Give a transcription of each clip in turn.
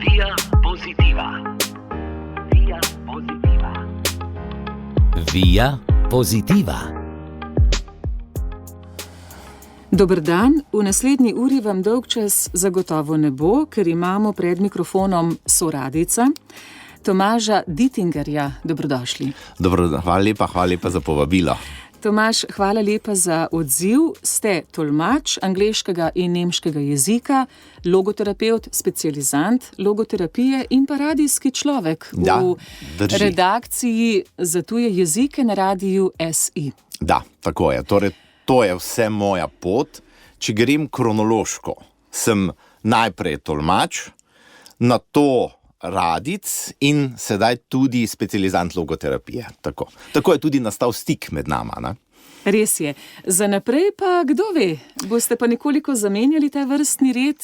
Via Positiva. Via Positiva. Via Positiva. Dober dan, v naslednji uri vam dolgčas zagotovo ne bo, ker imamo pred mikrofonom soradnica Tomaža Dittingerja. Dobrodošli. Hvala lepa za povabilo. Tomaž, hvala lepa za odziv. Ste tolmač angleškega in nemškega jezika, logoterapevt, specializant logoterapije in pa radijski človek v redakciji za tuje jezike na radiju SI. Da, tako je. Torej, to je vse moja pot. Če grem kronološko, sem najprej tolmač, nato radic in sedaj tudi specializant logoterapije. Tako je tudi nastal stik med nama. Ne? Res je. Za naprej pa kdo ve? Boste pa nekoliko zamenjali ta vrstni red?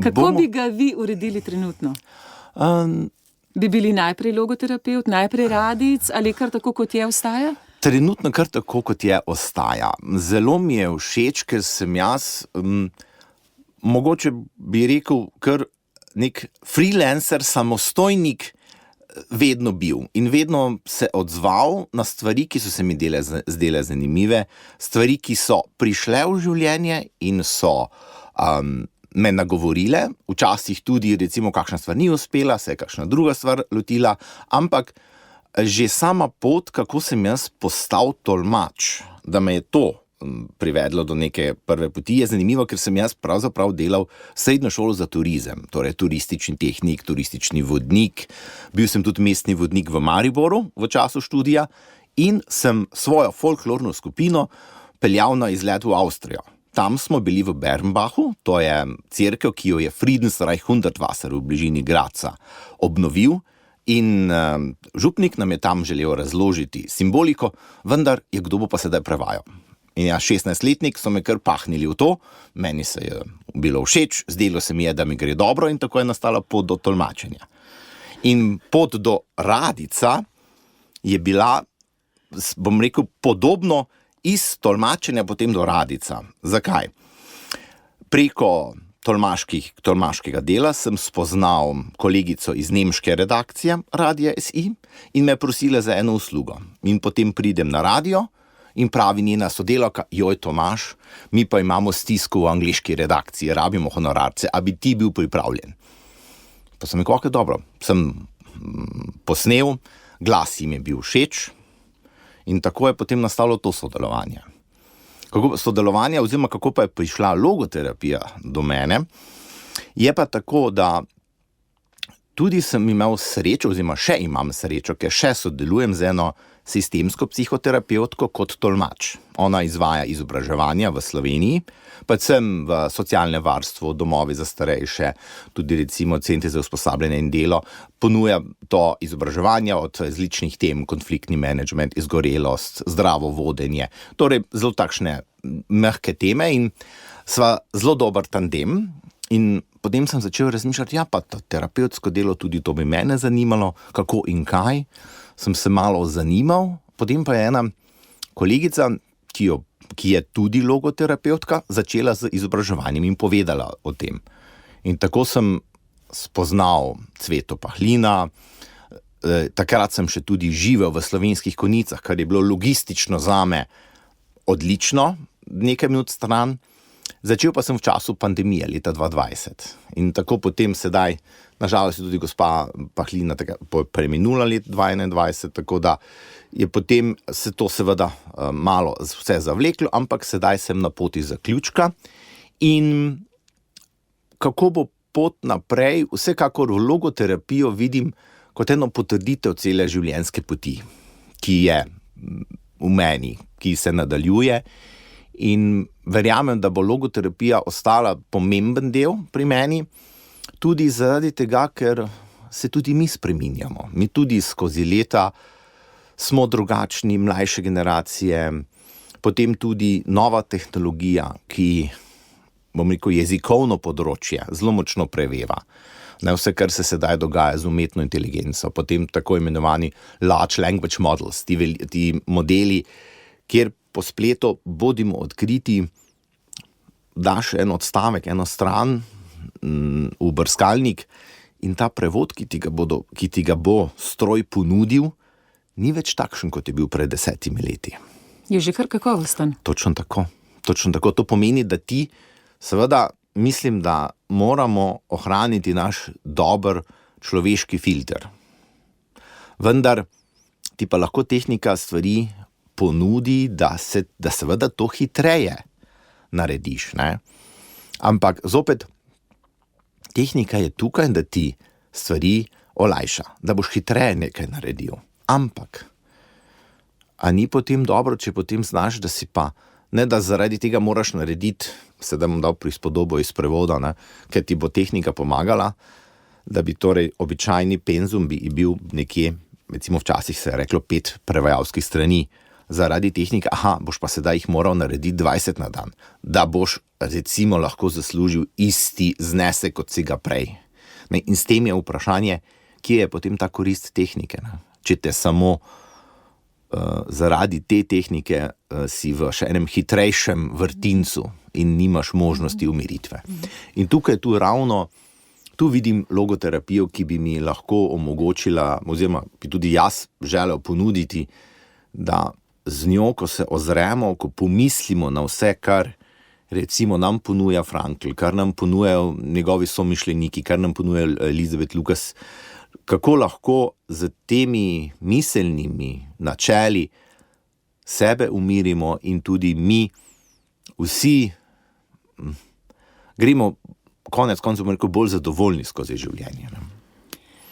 Kako bi ga vi uredili trenutno? Bi bili najprej logoterapevt, najprej radic ali kar tako, kot je, ostaja? Trenutno kar tako, kot je, ostaja. Zelo mi je všeč, ker sem jaz, mogoče bi rekel, kar nek freelancer, samostojnik vedno bil in vedno se odzval na stvari, ki so se mi zdele zanimive, stvari, ki so prišle v življenje in so me nagovorile, včasih tudi, recimo, kakšna stvar ni uspela, se je kakšna druga stvar lotila, ampak že sama pot, kako sem jaz postal tolmač, da me je to privedlo do neke prve poti, je zanimivo, ker sem jaz pravzaprav delal srednjo šolo za turizem, torej turistični tehnik, turistični vodnik, bil sem tudi mestni vodnik v Mariboru v času študija in sem svojo folklorno skupino peljal na izlet v Avstrijo. Tam smo bili v Bernbachu, to je cerkev, ki jo je Friedensreich Hundertwasser v bližini Gradca obnovil in župnik nam je tam želel razložiti simboliko, vendar je kdo bo pa sedaj prevajal. In ja, 16-letnik so me kar pahnili v to, meni se je bilo všeč, zdelo se mi je, da mi gre dobro in tako je nastala pot do tolmačenja. In pot do radica je bila, bom rekel, podobno iz tolmačenja potem do radica. Zakaj? Preko tolmaškega dela sem spoznal kolegico iz nemške redakcije Radia SI in me prosila za eno uslugo. In potem pridem na radio in pravi njena sodelavka, joj Tomaž, mi pa imamo stisko v angleški redakciji, rabimo honorarce, a bi ti bil pripravljen. Pa sem rekel, ok, dobro, sem posnel, glas jim je bil všeč in tako je potem nastalo to sodelovanje. Kako pa je prišla logoterapija do mene, je pa tako, da tudi sem imel srečo, oziroma še imam srečo, ker še sodelujem z eno sistemsko psihoterapevtko kot tolmač. Ona izvaja izobraževanja v Sloveniji, predvsem v socialne varstvo, domovi za starejše, tudi recimo centri za usposabljanje in delo, ponuja to izobraževanje od različnih tem, konfliktni menedžment, izgorelost, zdravo vodenje, torej zelo takšne mehke teme in sva zelo dober tandem in potem sem začel razmišljati, pa to terapevtsko delo, tudi to bi mene zanimalo, kako in kaj. Sem se malo zanimal, potem pa je ena kolegica, ki je tudi logoterapevtka, začela z izobraževanjem in povedala o tem. In tako sem spoznal Cveto Pahlina, takrat sem še tudi živel v Slovenskih Konjicah, kar je bilo logistično zame odlično, nekaj minut stran. Začel pa sem v času pandemije leta 2020 in tako potem sedaj, nažalost je tudi gospa Pahlina preminula leta 2021, tako da je potem se to seveda malo vse zavleklo, ampak sedaj sem na poti zaključka in kako bo pot naprej, vsekakor v logoterapijo vidim kot eno potrditev cele življenjske poti, ki je v meni, ki se nadaljuje. In verjamem, da bo logoterapija ostala pomemben del pri meni, tudi zaradi tega, ker se tudi mi spreminjamo. Mi tudi skozi leta smo drugačni, mlajše generacije, potem tudi nova tehnologija, ki, bom rekel, jezikovno področje zelo močno preveva. Vse, kar se sedaj dogaja z umetno inteligenco, potem tako imenovani large language models, ti modeli, kjer po spletu, bodimo odkriti, daš en odstavek, eno stran v brskalnik in ta prevod, ki ti ga bo stroj ponudil, ni več takšen, kot je bil pred 10 leti. Je že kar kakovosten. Točno tako. To pomeni, da ti, seveda, mislim, da moramo ohraniti naš dober človeški filter. Vendar ti pa lahko tehnika stvari ponudi, da seveda to hitreje narediš, ne? Ampak zopet, tehnika je tukaj, da ti stvari olajša, da boš hitreje nekaj naredil. Ampak, a ni potem dobro, če potem znaš, da si pa, ne da zaradi tega moraš narediti, sedaj bom dal prispodobo iz prevoda, ne, ker ti bo tehnika pomagala, da bi torej običajni penzum bi bil nekje, recimo včasih se je reklo 5 prevajalskih strani, zaradi tehnike, boš pa sedaj jih moral narediti 20 na dan, da boš recimo lahko zaslužil isti znesek, kot si ga prej. Ne, in s tem je vprašanje, kje je potem ta korist tehnike, ne? Če te samo zaradi te tehnike si v še enem hitrejšem vrtincu in nimaš možnosti umiritve. In tukaj tu vidim logoterapijo, ki bi mi lahko omogočila, oziroma bi tudi jaz želel ponuditi, da z njo, ko se ozremo, ko pomislimo na vse, kar recimo nam ponuja Frankl, kar nam ponujajo njegovi somišljeniki, kar nam ponuja Elizabeth Lucas, kako lahko z temi miselnimi načeli sebe umirimo in tudi mi vsi gremo konec koncev bolj zadovoljni skozi življenje. Ne?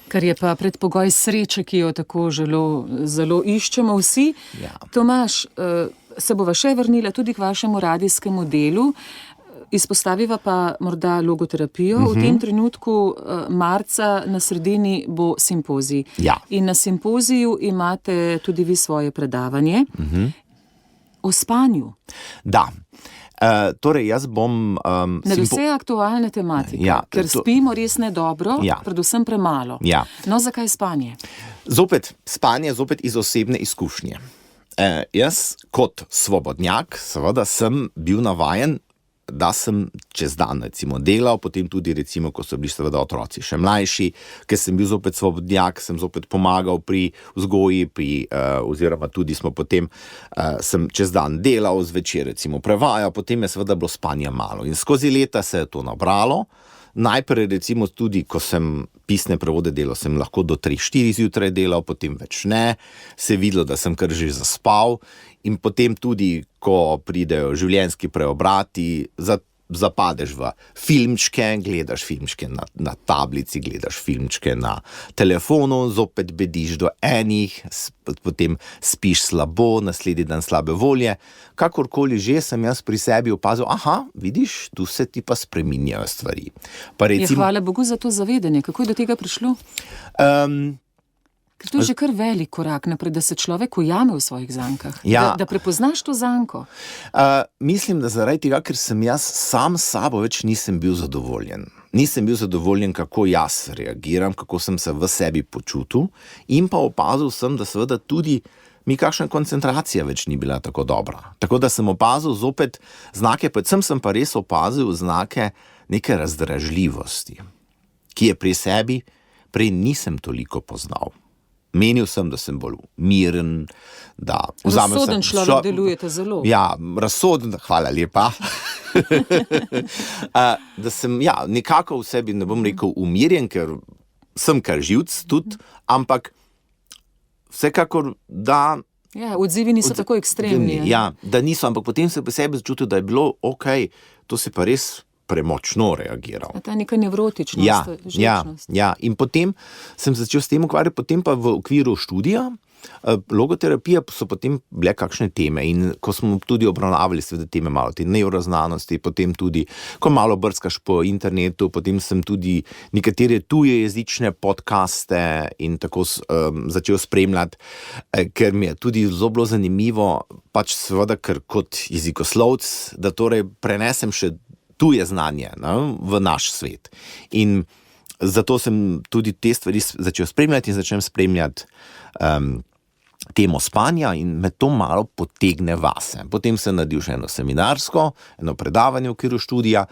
Kar je pa predpogoj sreče, ki jo tako zelo iščemo vsi. Ja. Tomaž, se bova še vrnila tudi k vašemu radijskemu delu, izpostaviva pa morda logoterapijo. V tem trenutku marca na sredini bo simpozij. Ja. In na simpoziju imate tudi vi svoje predavanje o spanju. Da. Torej, jaz bom... vse aktualne tematike, Ja, ker spimo res nedobro, Ja. predvsem premalo. Ja. No, zakaj spanje? Spanje zopet iz osebne izkušnje. Jaz kot svobodnjak seveda sem bil navajen, da sem čez dan recimo delal, potem tudi recimo, ko so bili seveda otroci še mlajši, ker sem bil zopet svobodnjak, sem zopet pomagal pri vzgoji, oziroma tudi smo potem, sem čez dan delal, zvečer recimo prevajal, potem je seveda bilo spanja malo. In skozi leta se je to nabralo. Najprej recimo tudi, ko sem pisne prevode delal, sem lahko do 3-4 zjutraj delal, potem več ne, se je videlo, da sem kar že zaspal in potem tudi, ko pridejo življenjski preobrati, zapadeš v filmčke, gledaš filmčke na tablici, gledaš filmčke na telefonu, zopet bediš do enih, potem spiš slabo, naslednji dan slabe volje. Kakorkoli že sem jaz pri sebi opazil, vidiš, tu se ti pa spreminjajo stvari. Pa recimo, Hvala Bogu za to zavedanje. Kako je do tega prišlo? Ker to je že kar velik korak naprej, da se človek ujame v svojih zankah. Ja. Da prepoznaš to zanko. Mislim, da zaradi tega, ker sem jaz sam s sabo več nisem bil zadovoljen. Nisem bil zadovoljen, kako jaz reagiram, kako sem se v sebi počutil in pa opazil sem, da seveda tudi mi kakšna koncentracija več ni bila tako dobra. Tako da sem opazil zopet znake, predvsem sem pa res opazil znake neke razdražljivosti, ki je pri sebi prej nisem toliko poznal. Menil sem, da sem bolj miren, da vzamem Razsoden človek delujete zelo. Ja, razsoden, hvala lepa. Da sem, nekako v sebi, ne bom rekel umirjen, ker sem kar živc tudi, ampak vsekakor, da... Ja, odzivi niso tako ekstremni. Ja, da niso, ampak potem sem pri sebi začutil, da je bilo to se pa res premočno reagiral. Ta neka nevrotičnost, živčnost. Ja. In potem sem začel s tem ukvarjati, potem pa v okviru študija, logoterapija so potem bile kakšne teme in ko smo tudi obravnavali seveda teme malo te nevroznanosti, potem tudi, ko malo brskaš po internetu, potem sem tudi nekatere tuje jezične podcaste in tako začel spremljati, ker mi je tudi zelo bilo zanimivo, pač seveda, ker kot jezikoslovec, da torej prenesem še tuje znanje, v naš svet. In zato sem tudi te stvari začel spremljati in začnem spremljati temo spanja in me to malo potegne vase. Potem sem naredil še eno predavanje v okviru študija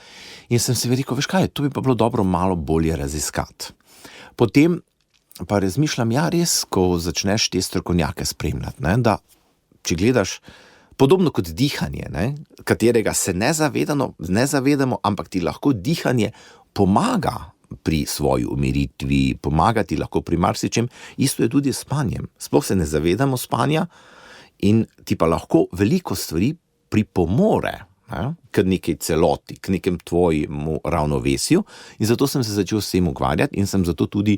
in sem si rekel, veš kaj, to bi pa bilo dobro malo bolje raziskati. Potem pa razmišljam, ja, res, ko začneš te strokovnjake spremljati, ne, da če gledaš, podobno kot dihanje, ne, katerega se ne zavedamo, ampak ti lahko dihanje pomaga pri svoji umiritvi, pomaga ti lahko pri marsičem, isto je tudi s spanjem. Sploh se ne zavedamo spanja in ti pa lahko veliko stvari pripomore, ne, k neki celoti, k nekem tvojemu ravnovesju, in zato sem se začel s tem ukvarjati in sem zato tudi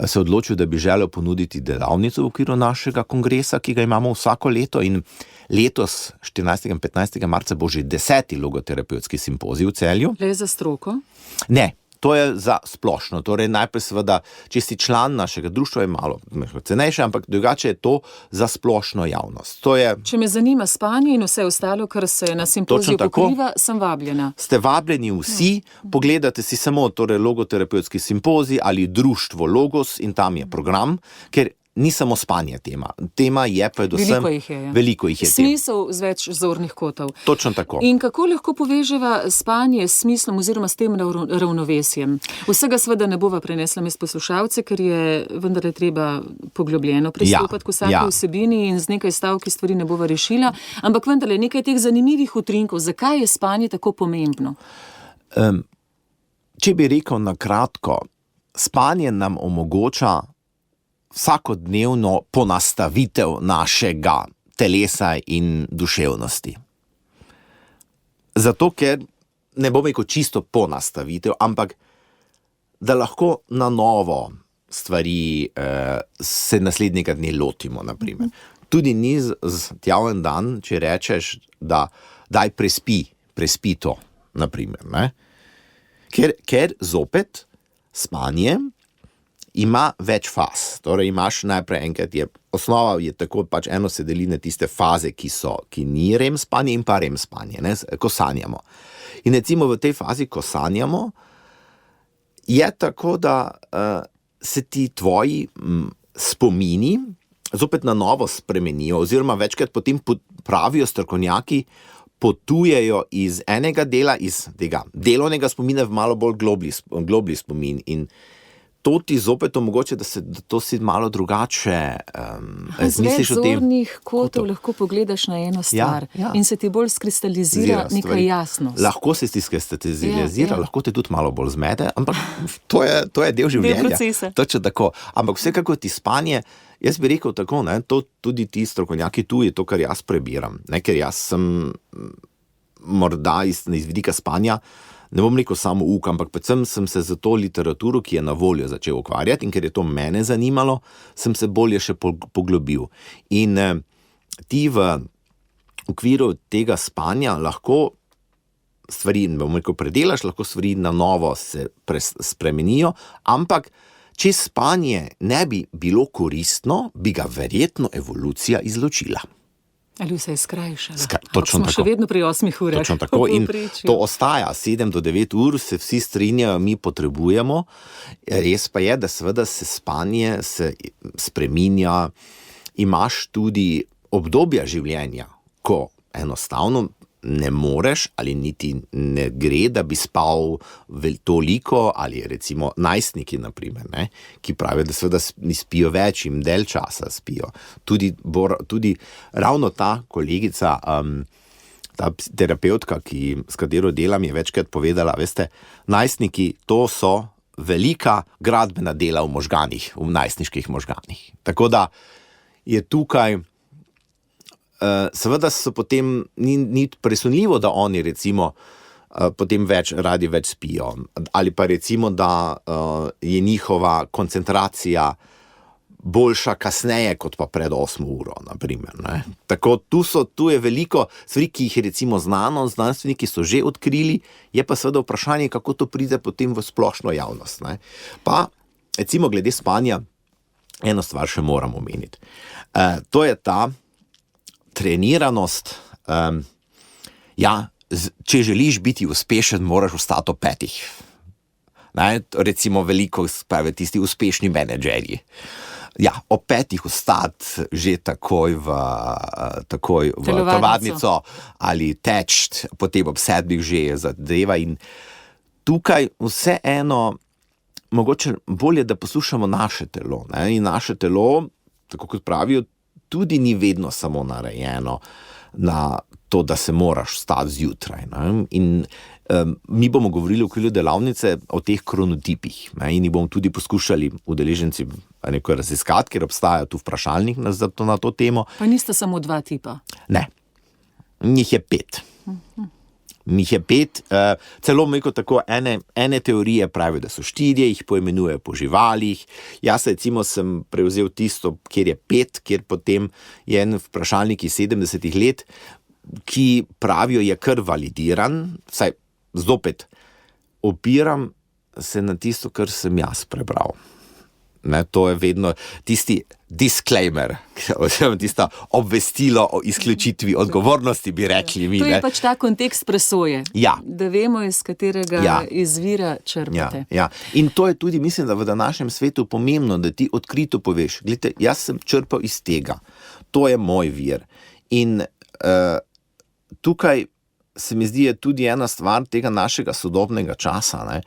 se odločil, da bi želel ponuditi delavnico v okviru našega kongresa, ki ga imamo vsako leto, in letos 14. in 15. marca bo že 10. logoterapevtski simpozij v Celju. Le za stroko? Ne. To je za splošno, torej najprej seveda, če si član našega društva, je malo cenejše, ampak drugače je to za splošno javnost. Če me zanima spanje in vse ostalo, kar se na simpoziju pokriva, sem vabljena. Ste vabljeni vsi, pogledate si samo torej logoterapevtski simpozij ali društvo Logos in tam je program, ker ni samo spanje tema. Tema je predvsem... Veliko jih je. Smisel z več zornih kotov. Točno tako. In kako lahko poveževa spanje s smislom oziroma s tem ravnovesjem? Vsega seveda ne bova prenesla med poslušalce, ker je vendar treba poglobljeno pristopati k vsaki vsebini in z nekaj stavki stvari ne bova rešila, ampak vendar je nekaj teh zanimivih utrinkov. Zakaj je spanje tako pomembno? Če bi rekel na kratko, spanje nam omogoča vsakodnevno ponastavitev našega telesa in duševnosti. Zato, ker ne bom rekel čisto ponastavitev, ampak da lahko na novo stvari se naslednjega dne lotimo, naprimer. Tudi ni tjaven dan, če rečeš, da daj prespi to, naprimer, ne? Ker zopet spanje ima več faz. Torej imaš najprej enkrat, osnova je tako, pač eno se deli na tiste faze, ki ni REM spanje in pa REM spanje, ne, ko sanjamo. In recimo v tej fazi, ko sanjamo, je tako, da se ti tvoji spomini zopet na novo spremenijo, oziroma večkrat potem pravijo strokovnjaki, potujejo iz enega dela, iz tega delovnega spomina v malo bolj globlji spomin, in to ti zopet omogoče, da to si malo drugače razmisliš o tem. Z več zornih kotov lahko pogledaš na eno stvar in se ti bolj skristalizira neka jasnost. Lahko se ti skristalizira, lahko te tudi malo bolj zmede, ampak to je del življenja. Del procesa. Točno tako. Ampak vsekako ti spanje, jaz bi rekel tako, ne, to tudi ti strokovnjaki tu je to, kar jaz prebiram. Ne, ker jaz sem morda iz vidika spanja, ne bom rekel samo ampak predvsem sem se za to literaturo, ki je na voljo, začel ukvarjati, in ker je to mene zanimalo, sem se bolje še poglobil. In ti v okviru tega spanja lahko stvari, ne bom rekel, predelaš, lahko stvari na novo se spremenijo, ampak če spanje ne bi bilo koristno, bi ga verjetno evolucija izločila. Ali vse je skrajšala. Točno smo tako. Še vedno pri 8 urah. Točno tako. In to ostaja 7 do 9 ur, se vsi strinjajo, mi potrebujemo. Res pa je, da seveda se spanje se spreminja, imaš tudi obdobja življenja, ko enostavno ne moreš ali niti ne gre, da bi spal toliko, ali recimo najstniki, naprimer, ne, ki pravijo, da seveda ne spijo več in del časa spijo. Tudi ravno ta kolegica, ta terapeutka, s katero delam, je večkrat povedala, veste, najstniki, to so velika gradbena dela v možganih, v najstniških možganih. Tako da je tukaj seveda so potem ni presunljivo, da oni recimo potem radi več spijo, ali pa recimo, da je njihova koncentracija boljša kasneje, kot pa pred 8 uro, naprimer, ne. Tako, tu je veliko stvari, ki jih recimo znanstveniki so že odkrili, je pa seveda vprašanje, kako to pride potem v splošno javnost, ne. Pa recimo glede spanja, eno stvar še moram omeniti. To je ta treniranost, če želiš biti uspešen, moraš ostati ob 5. Ne, recimo veliko spravijo tisti uspešni menedžerji. Ja, ob 5 ostati že takoj v telovadnico ali teč, potem ob 7 že zadeva, in tukaj vseeno mogoče bolje, da poslušamo naše telo, ne? In naše telo, tako kot pravijo, tudi ni vedno samo narejeno na to, da se moraš vstati zjutraj, ne? In mi bomo govorili v okviru delavnice o teh kronotipih, ne? In jih bomo tudi poskušali udeleženci nekaj raziskati, ker obstaja tu vprašalnik na to temo. Pa nista samo 2 tipa? Ne, njih je 5. Njih je 5, celo tako ene teorije pravijo, da so 4, jih poimenujejo po živalih. Jaz recimo sem prevzel tisto, kjer je 5, kjer potem je en vprašalnik iz 70 let, ki pravijo, je kar validiran, saj zopet opiram se na tisto, kar sem jaz prebral. Ne, to je vedno tisti disclaimer, oziroma tisto obvestilo o izključitvi odgovornosti, bi rekli mi. To je pač ta kontekst presoje, da vemo, iz katerega izvira črpate. Ja. In to je tudi, mislim, da v današnjem svetu pomembno, da ti odkrito poveš, gledajte, jaz sem črpal iz tega, to je moj vir. In tukaj se mi zdi tudi ena stvar tega našega sodobnega časa, ne,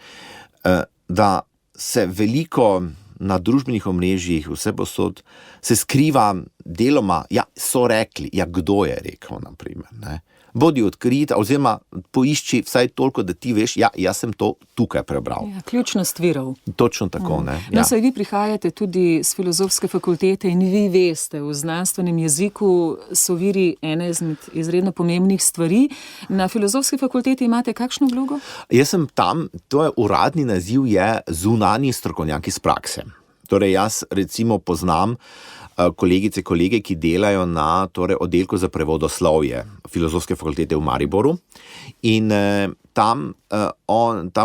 da se veliko na družbenih omrežjih, vse posod, se skriva deloma, so rekli, kdo je rekel, naprimer, ne. Bodi odkrit, oziroma poišči vsaj toliko, da ti veš, jaz sem to tukaj prebral. Ključnost virov. Točno tako, ne. No, saj vi prihajate tudi z Filozofske fakultete in vi veste, v znanstvenem jeziku so viri ene izmed izredno pomembnih stvari. Na Filozofski fakulteti imate kakšno vlogo? Jaz sem tam, to je uradni naziv, je zunanji strokovnjak iz prakse. Torej, jaz recimo poznam kolegice, kolege, ki delajo na oddelku za prevodoslovje Filozofske fakultete v Mariboru. In tam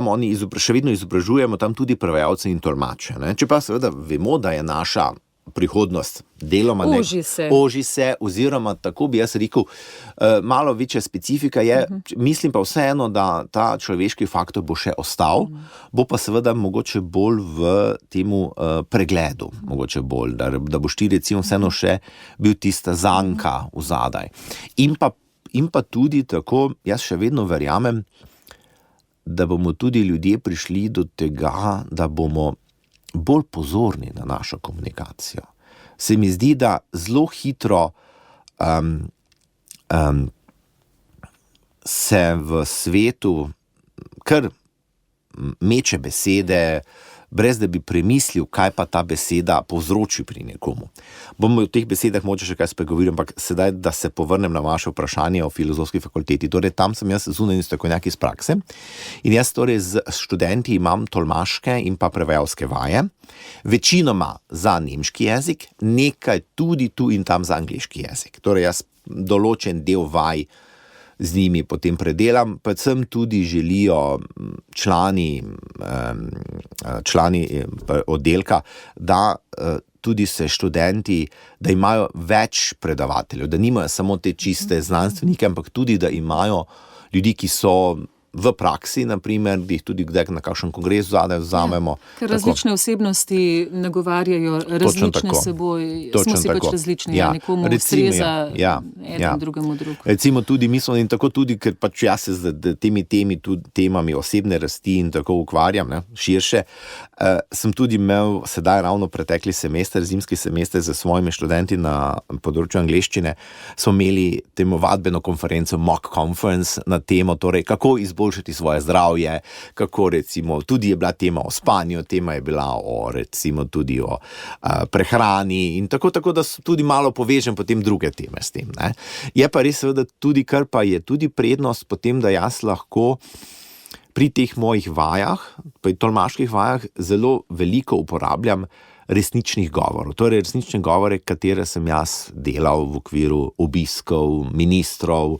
oni še vedno izobražujemo tam tudi prevajalce in tolmače. Čeprav seveda vemo, da je naša prihodnost deloma oži se, oziroma tako bi jaz rekel, malo večja specifika je, mislim pa vseeno, da ta človeški faktor bo še ostal, bo pa seveda mogoče bolj v temu pregledu, mogoče bolj, da boš ti recimo vseeno še bil tista zanka v zadaj. In pa tudi tako, jaz še vedno verjamem, da bomo tudi ljudje prišli do tega, da bomo bolj pozorni na našo komunikacijo. Se mi zdi, da zelo hitro se v svetu kar meče besede, brez da bi premislil, kaj pa ta beseda povzroči pri nekomu. Bomo v teh besedah moče še kaj spregovoriti, ampak sedaj, da se povrnem na vaše vprašanje o Filozofski fakulteti. Torej, tam sem jaz zunanji strokovnjak iz prakse in jaz torej z študenti imam tolmaške in pa prevajalske vaje, večinoma za nemški jezik, nekaj tudi tu in tam za angleški jezik. Torej, jaz določen del vaj z njimi potem predelam, predvsem tudi želijo člani oddelka, da tudi se študenti, da imajo več predavateljev, da nimajo samo te čiste znanstvenike, ampak tudi, da imajo ljudi, ki so v praksi, naprimer, da jih tudi kdaj na kakšen kongres vzamemo. Ker različne osebnosti nagovarjajo različne seboj, smo si pač različni, nekomu ustreza eden drugemu drug. Recimo tudi, mislim, in tako tudi, ker pač jaz se z temi temami osebne rasti in tako ukvarjam, širše, sem tudi imel sedaj ravno pretekli semester, zimski semester za svojimi študenti na področju angleščine, smo imeli temo vadbeno konferenco, mock conference na temo, torej kako izboljšati svoje zdravje, kako recimo, tudi je bila tema o spanju, tema je bila recimo tudi o prehrani in tako, da tudi malo povežem potem druge teme s tem, ne. Je pa res seveda tudi, kar pa je tudi prednost potem, da jaz lahko pri teh mojih vajah, pri tolmaških vajah zelo veliko uporabljam resničnih govorov. Torej resnične govore, katere sem jaz delal v okviru obiskov ministrov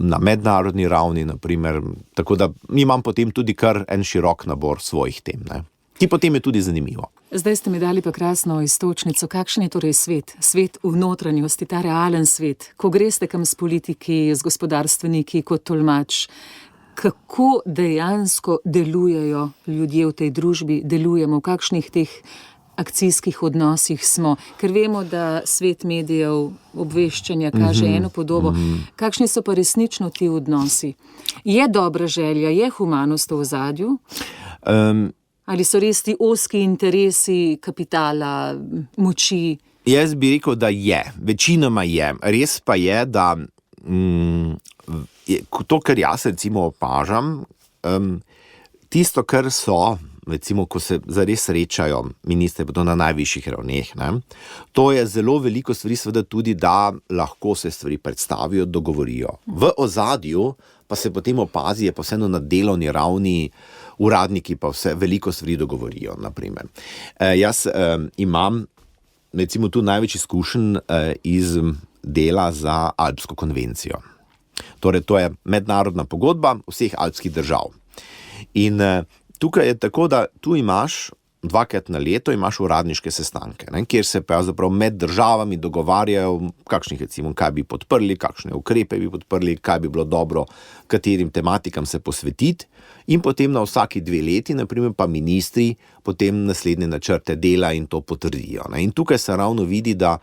na mednarodni ravni, naprimer. Tako da imam potem tudi kar en širok nabor svojih tem, ne. Ki potem je tudi zanimivo. Zdaj ste mi dali pa krasno iztočnico. Kakšen je torej svet? Svet v notranjosti, ta realen svet. Ko greste kam s politiki, z gospodarstveniki, kot tolmač, kako dejansko delujejo ljudje v tej družbi, delujemo, v kakšnih teh akcijskih odnosih smo, ker vemo, da svet medijev, obveščanja kaže eno podobo. Kakšni so pa resnično ti odnosi? Je dobra želja, je humanost v ozadju? Ali so res ti ozki interesi kapitala, moči? Jaz bi rekel, da je. Večinoma je. Res pa je, da to, kar jaz recimo opažam, tisto, kar so, recimo, ko se zares srečajo ministri na najvišjih ravneh, ne, to je zelo veliko stvari, seveda tudi, da lahko se stvari predstavijo, dogovorijo. V ozadju pa se potem opazi, je pa vseeno na delovni ravni, uradniki pa vse veliko stvari dogovorijo, naprimer. Jaz imam recimo tu največ izkušenj iz dela za Alpsko konvencijo. Torej, to je mednarodna pogodba vseh alpskih držav. In tukaj je tako, da tu imaš 2krat na leto imaš uradniške sestanke, ne, kjer se pravzaprav med državami dogovarjajo, kakšnih recimo, kaj bi podprli, kakšne ukrepe bi podprli, kaj bi bilo dobro, katerim tematikam se posvetiti, in potem na vsaki 2 leti, naprimer, pa ministri potem naslednje načrte dela in to potrdijo. Ne. In tukaj se ravno vidi, da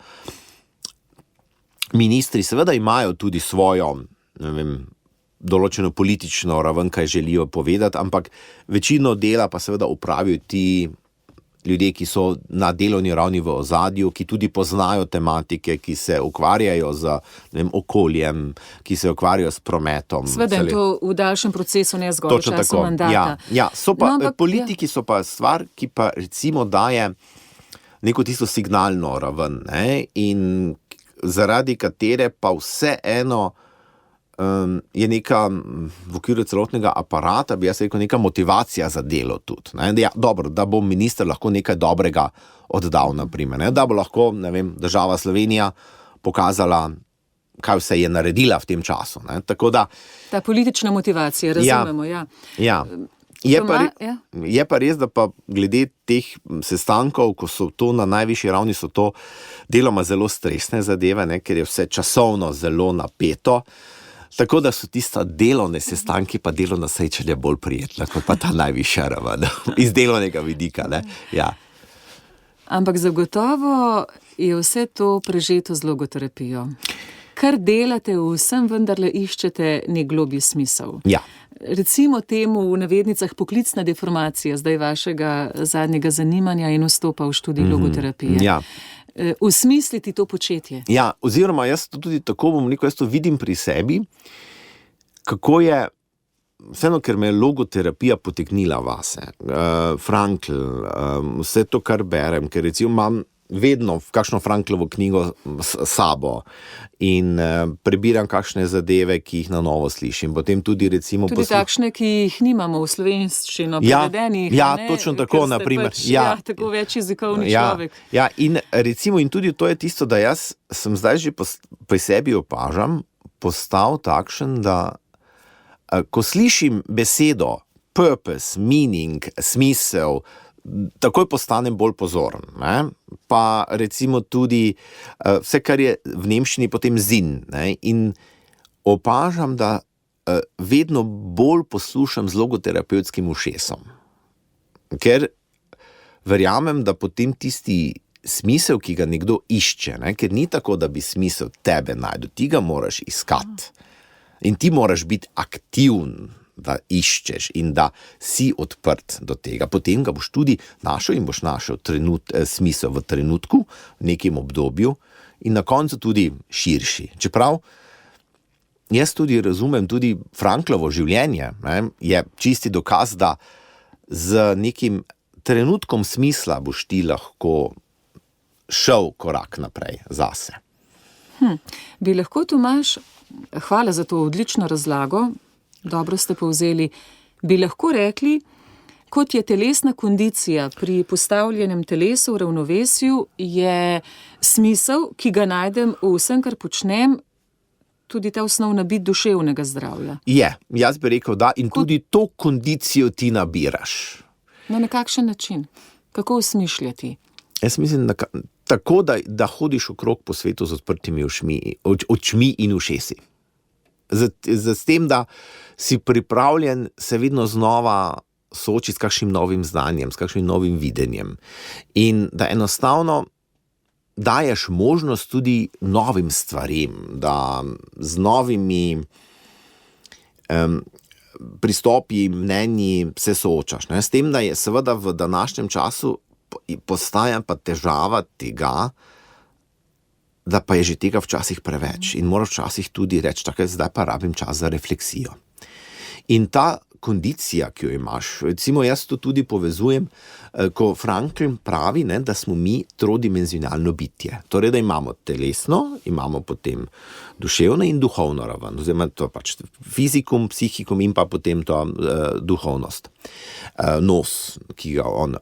ministri seveda imajo tudi svojo, ne vem, določeno politično raven, kaj želijo povedati, ampak večino dela pa seveda opravijo ti ljudje, ki so na delovni ravni v ozadju, ki tudi poznajo tematike, ki se ukvarjajo z, ne vem, okoljem, ki se ukvarjajo s prometom. Seveda je to v daljšem procesu, ne zgolj v času mandata. Ja, so pa, politiki so pa stvar, ki pa recimo daje neko tisto signalno raven, ne, in zaradi katere pa vseeno je neka v okviru celotnega aparata, bi jaz rekel, neka motivacija za delo tudi. Ne? Ja, dobro, da bo minister lahko nekaj dobrega oddal, naprimer, ne? Da bo lahko, ne vem, država Slovenija pokazala, kaj vse je naredila v tem času. Ne? Tako da, ta politična motivacija, razumemo, ja. Je pa res, da pa glede teh sestankov, ko so to na najvišji ravni, so to deloma zelo stresne zadeve, ne? Ker je vse časovno zelo napeto. Tako da so tista delovne sestanki pa delovna srečanja bolj prijetna, kot pa ta najvišja raven, iz delovnega vidika. Ne? Ja. Ampak zagotovo je vse to prežeto z logoterapijo. Kar delate, vsem vendarle iščete nek globlji smisel. Ja. Recimo temu v navednicah poklicna deformacija zdaj vašega zadnjega zanimanja in vstopa v študij logoterapije. Ja. Usmisliti to početje. Ja, oziroma jaz to tudi tako bom rekel, jaz to vidim pri sebi, kako je, vseeno, ker me je logoterapija potegnila vase, Frankl, vse to, kar berem, ker recimo imam vedno kakšno Franklovo knjigo s sabo in prebiram kakšne zadeve, ki jih na novo slišim. Potem tudi recimo... Tudi takšne, ki jih nimamo v slovenščino prevedenih. Ja, točno tako, naprimer. Tako več jezikovni človek. Ja, in recimo, in tudi to je tisto, da jaz sem zdaj že pri sebi opažam, postal takšen, da ko slišim besedo purpose, meaning, smisel, takoj postanem bolj pozoren. Ne? Pa recimo tudi vse, kar je v nemščini potem Sinn. Ne? In opažam, da vedno bolj poslušam z logoterapevtskim ušesom. Ker verjamem, da potem tisti smisel, ki ga nekdo išče, ne? Ker ni tako, da bi smisel tebe najdel, ti ga moraš iskati. In ti moraš biti aktiven, da iščeš in da si odprt do tega. Potem ga boš tudi našel in boš našel smisel v trenutku, v nekem obdobju in na koncu tudi širši. Čeprav jaz tudi razumem, tudi Franklovo življenje, ne, je čisti dokaz, da z nekim trenutkom smisla boš ti lahko šel korak naprej zase. Bi lahko, Tomaž, hvala za to odlično razlago, dobro ste povzeli, bi lahko rekli, kot je telesna kondicija pri postavljenem telesu v ravnovesju, je smisel, ki ga najdem v vsem, kar počnem, tudi ta osnovna bit duševnega zdravja. Je, jaz bi rekel, da, in tudi to kondicijo ti nabiraš. Na nekakšen način? Kako osmišljati? Jaz mislim, da tako, da hodiš okrog po svetu z odprtimi očmi in ušesi. Z tem, da si pripravljen se vedno znova soočiti s kakšnim novim znanjem, s kakšnim novim videnjem. In da enostavno daješ možnost tudi novim stvarem, da z novimi pristopi, mnenji se soočaš. Ne? S tem, da je seveda v današnjem času postaja pa težava tega, da pa je že tega včasih preveč in moraš včasih tudi reči, tako zdaj pa rabim čas za refleksijo. In ta kondicija, ki jo imaš, recimo jaz to tudi povezujem, ko Frankl pravi, ne, da smo mi trodimenzionalno bitje. Torej, da imamo telesno, imamo potem duševno in duhovno raven, oziroma to pač fizikum, psihikum in pa potem to duhovnost. Nos, ki ga on,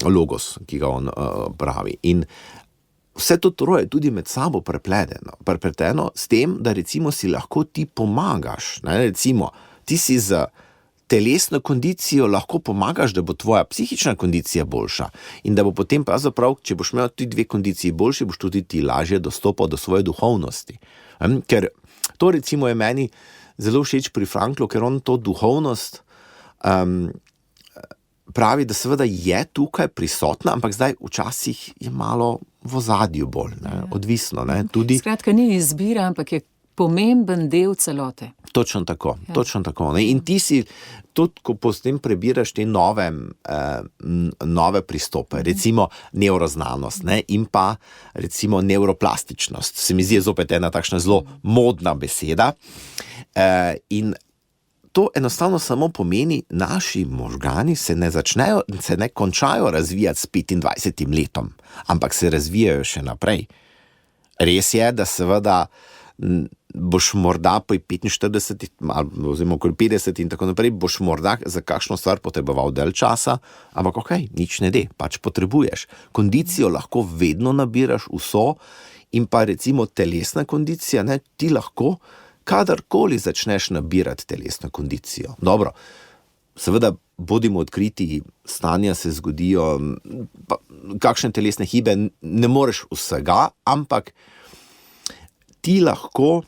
logos, ki ga on pravi. In vse to troje je tudi med sabo prepleteno s tem, da recimo si lahko ti pomagaš. Ne? Recimo, ti si z telesno kondicijo lahko pomagaš, da bo tvoja psihična kondicija boljša in da bo potem pravzaprav, če boš imel ti dve kondiciji boljši, boš tudi ti lažje dostopal do svoje duhovnosti. Ker to recimo je meni zelo všeč pri Franklu, ker on to duhovnost pravi, da seveda je tukaj prisotna, ampak zdaj včasih je malo v ozadju bolj, ne? Odvisno. Ne? Tudi... Skratka, ni izbira, ampak je pomemben del celote. Točno tako, točno tako. Ne? In ti si, tudi ko potem prebiraš te nove pristope, recimo neuroznanost, ne? In pa recimo neuroplastičnost. Se mi zdi zopet ena takšna zelo modna beseda. In to enostavno samo pomeni, naši možgani se ne končajo razvijati s 25 letom, ampak se razvijajo še naprej. Res je, da seveda boš morda po 45 oziroma okoli 50 in tako naprej, boš morda za kakšno stvar potreboval dalj časa, ampak okej, nič ne de, pač potrebuješ. Kondicijo lahko vedno nabiraš vso in pa recimo telesna kondicija, ne, ti lahko kadarkoli začneš nabirati telesno kondicijo. Dobro, seveda bodimo odkriti, stanja se zgodijo, kakšne telesne hibe, ne moreš vsega, ampak ti lahko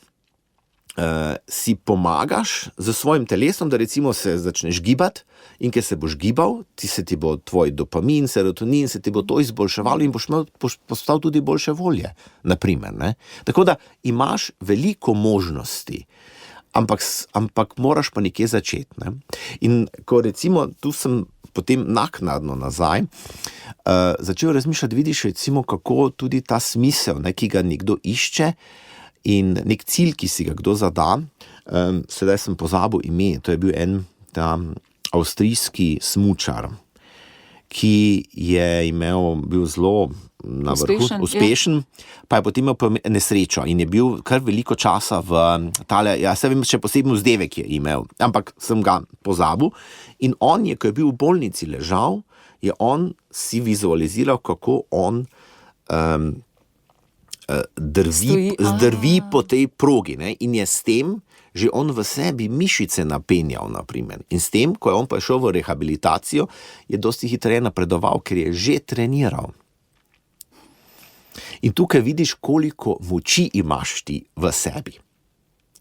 si pomagaš z svojim telesom, da recimo se začneš gibati in ker se boš gibal, ti bo tvoj dopamin, serotonin, se ti bo to izboljševalo in boš postal tudi boljše volje, naprimer. Ne? Tako da imaš veliko možnosti, ampak moraš pa nekje začeti. Ne? In ko recimo, tu sem potem naknadno nazaj, začel razmišljati, vidiš recimo, kako tudi ta smisel, ne, ki ga nekdo išče, in nek cilj, ki si ga kdo zada, sedaj sem pozabil ime, to je bil en ta avstrijski smučar, ki je bil zelo na vrhu, uspešen, pa je potem imel nesrečo in je bil kar veliko časa v tale, se vem, še posebno vzdevek je imel, ampak sem ga pozabil in on je, ko je bil v bolnici ležal, je on si vizualiziral, kako on zdrvi po tej progi, ne? In je s tem že on v sebi mišice napenjal, naprimer. In s tem, ko je on prišel v rehabilitacijo, je dosti hitreje napredoval, ker je že treniral. In tukaj vidiš, koliko moči imaš ti v sebi.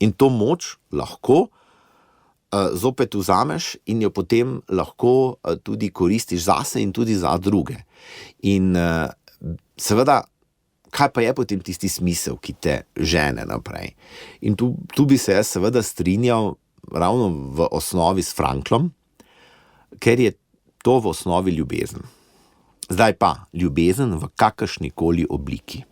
In to moč lahko zopet vzameš in jo potem lahko tudi koristiš zase in tudi za druge. In seveda, kaj pa je potem tisti smisel, ki te žene naprej? In tu bi se jaz seveda strinjal ravno v osnovi s Franklom, ker je to v osnovi ljubezen. Zdaj pa, ljubezen v kakršnikoli obliki.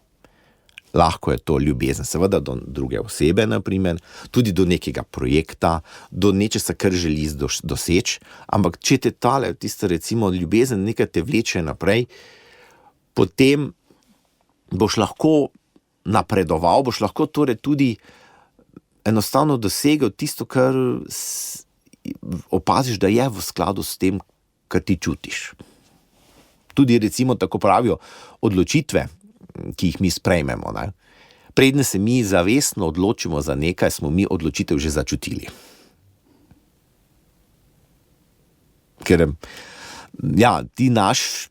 Lahko je to ljubezen, seveda do druge osebe, naprimer, tudi do nekega projekta, do nečesa, kar želi doseči, ampak če te tale, tista recimo ljubezen nekaj te vleče naprej, potem boš lahko napredoval, boš lahko torej tudi enostavno dosegel tisto, kar opaziš, da je v skladu s tem, kar ti čutiš. Tudi recimo tako pravijo odločitve, ki jih mi sprejmemo. Ne? Preden se mi zavestno odločimo za nekaj, smo mi odločitev že začutili. Ker ja, ti naš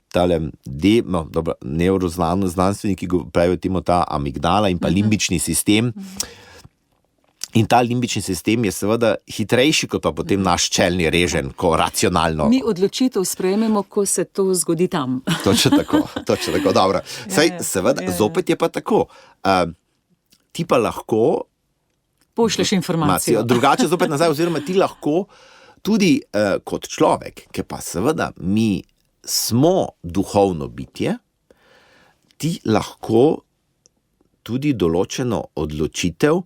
neuroznanstveniki pravijo temu ta amigdala in pa limbični sistem. In ta limbični sistem je seveda hitrejši kot pa potem naš čelni reženj, ko racionalno. Mi odločitev sprejmemo, ko se to zgodi tam. Točno tako, dobro. Saj, seveda, zopet je pa tako. Ti pa lahko pošlješ informacijo. Drugače zopet nazaj, oziroma ti lahko tudi kot človek, ki pa seveda mi smo duhovno bitje, ti lahko tudi določeno odločitev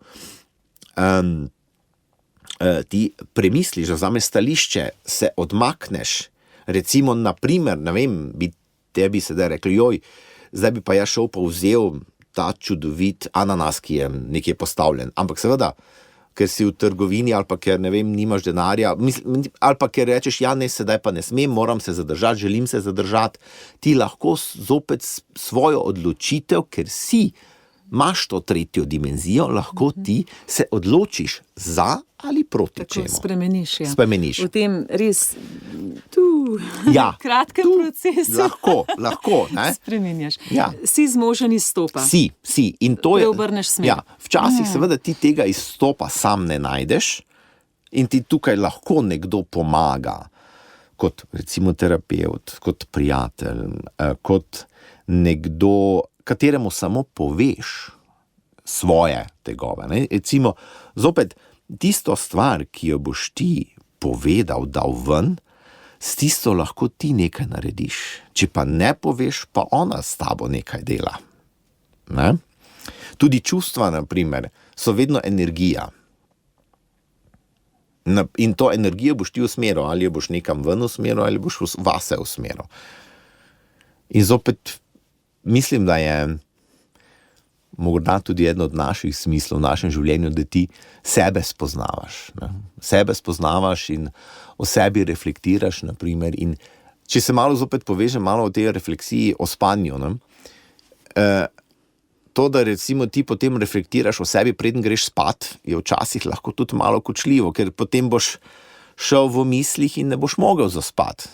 ti premisliš, vzameš stališče, se odmakneš, recimo, naprimer, ne vem, bi tebi sedaj rekli, zdaj bi pa jaz šel pa vzel ta čudovit ananas, ki je nekje postavljen, ampak seveda, ker si v trgovini ali pa ker, ne vem, nimaš denarja, ali pa ker rečeš, ne, sedaj pa ne smem, moram se zadržati, želim se zadržati, ti lahko zopet svojo odločitev, ker imaš to tretjo dimenzijo, lahko ti se odločiš za ali proti čemu. Spremeniš. V tem res kratkem procesu. Lahko, ne? Spremenjaš. Ja. Si zmožen izstopa. Si. In to je, preobrneš smer. Ja, včasih seveda ti tega izstopa sam ne najdeš in ti tukaj lahko nekdo pomaga, kot recimo terapevt, kot prijatelj, kot nekdo, kateremu samo poveš svoje tegove. Ne? Recimo, zopet, tisto stvar, ki jo boš ti povedal, dal ven, s tisto lahko ti nekaj narediš. Če pa ne poveš, pa ona s tabo nekaj dela. Ne? Tudi čustva, na primer, so vedno energija. In to energijo boš ti usmeril, ali jo boš nekam ven usmeril, ali boš vase usmeril. In zopet, mislim, da je morda tudi eno od naših smislov v našem življenju, da ti sebe spoznavaš. Ne? Sebe spoznavaš in o sebi reflektiraš, na primer. In če se malo zopet povežem malo o tej refleksiji o spanju, ne? To, da recimo ti potem reflektiraš o sebi, preden greš spat, je včasih lahko tudi malo kočljivo, ker potem boš šel v mislih in ne boš mogel zaspati.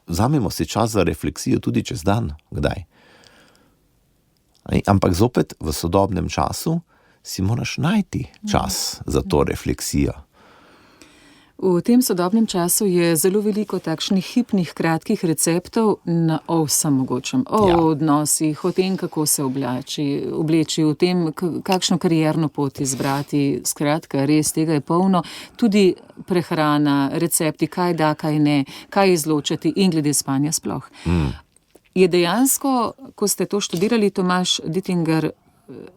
Vzamemo si čas za refleksijo tudi čez dan, kdaj. Ampak zopet v sodobnem času si moraš najti čas za to refleksijo. V tem sodobnem času je zelo veliko takšnih hipnih, kratkih receptov o vsem mogočem, o odnosih, o tem, kako se obleči, o tem, kakšno karierno pot izbrati. Skratka, res tega je polno. Tudi prehrana, recepti, kaj da, kaj ne, kaj izločati in glede spanja sploh. Je dejansko, ko ste to študirali, Tomaž Dittinger,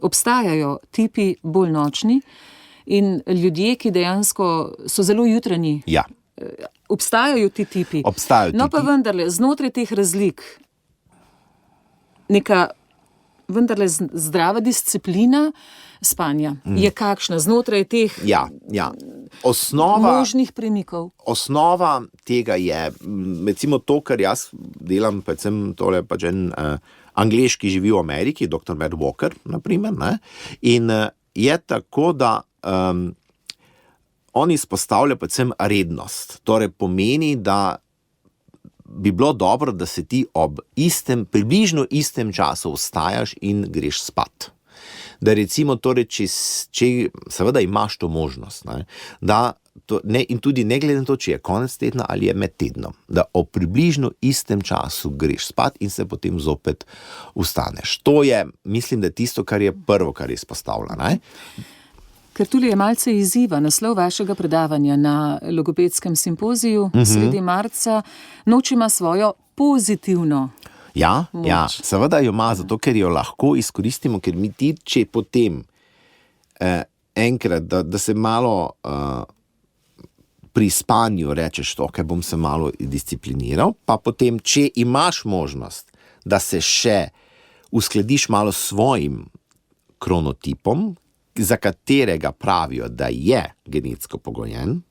obstajajo tipi bolj nočni in ljudje, ki dejansko so zelo jutranji. Ja. Obstajajo ti tipi. Obstajajo no pa vendarle, znotraj teh razlik, neka vendarle zdrava disciplina spanja je kakšna znotraj teh možnih premikov. Osnova tega je, recimo to, kar jaz delam, predvsem tole pač en Anglež, ki živi v Ameriki, dr. Matt Walker, naprimer, ne? In je tako, da on izpostavlja predvsem rednost. Torej pomeni, da bi bilo dobro, da se ti ob približno istem času vstajaš in greš spat. Da recimo, torej, če seveda imaš to možnost, ne, da in tudi ne glede na to, če je konec tedna ali je med tednom, da ob približno istem času greš spat in se potem zopet vstaneš. To je, mislim, da tisto, kar je prvo, kar je izpostavlja. Ne? Ker tule je malce izziva naslov vašega predavanja na logopedskem simpoziju sredi marca. Noč ima svojo pozitivno Ja, seveda jo ima, zato ker jo lahko izkoristimo, ker mi ti, če potem enkrat, da se malo pri spanju rečeš to, ker bom se malo discipliniral, pa potem, če imaš možnost, da se še uskladiš malo s svojim kronotipom, za katerega pravijo, da je genetsko pogojen,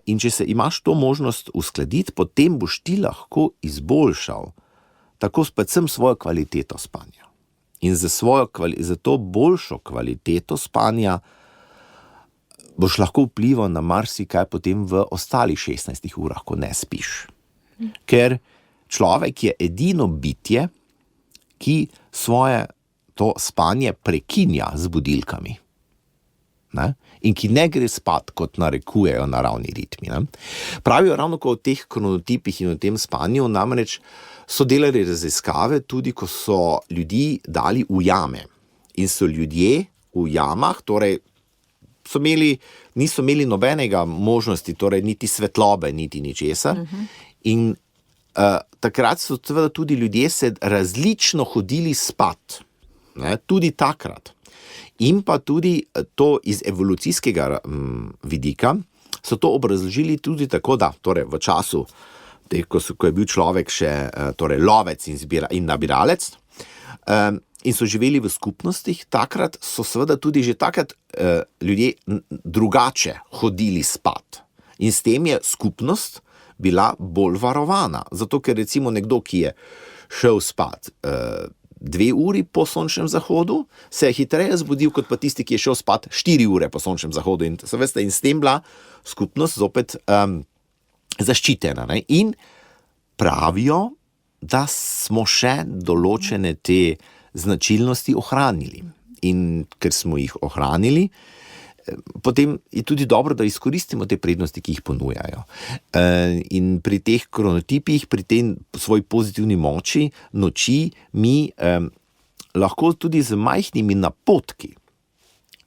in če se imaš to možnost uskladiti, potem boš ti lahko izboljšal tako predvsem svojo kvaliteto spanja. In za to boljšo kvaliteto spanja boš lahko vplival na marsikaj potem v ostalih 16 urah, ko ne spiš. Ker človek je edino bitje, ki svoje to spanje prekinja z budilkami. Ne? In ki ne gre spat, kot narekujejo naravni ritmi. Ne? Pravijo ravno o teh kronotipih in o tem spanju, namreč so delali raziskave tudi, ko so ljudi dali v jame. In so ljudje v jamah, torej niso imeli nobenega možnosti, torej niti svetlobe, niti ničesar. In takrat so seveda tudi ljudje se različno hodili spat, ne, tudi takrat. In pa tudi to iz evolucijskega vidika so to obrazložili tudi tako, da torej v času, ko je bil človek še torej lovec in nabiralec, in so živeli v skupnostih, takrat so seveda tudi že takrat ljudje drugače hodili spat. In s tem je skupnost bila bolj varovana. Zato, ker recimo nekdo, ki je šel spat 2 uri po sončnem zahodu, se je hitreje zbudil, kot pa tisti, ki je šel spat 4 ure po sončnem zahodu. In s tem bila skupnost zopet zaščitena. Ne? In pravijo, da smo še določene te značilnosti ohranili. In ker smo jih ohranili, potem je tudi dobro, da izkoristimo te prednosti, ki jih ponujajo. In pri teh kronotipih, pri tej svoji pozitivni moči, noči, mi lahko tudi z majhnimi napotki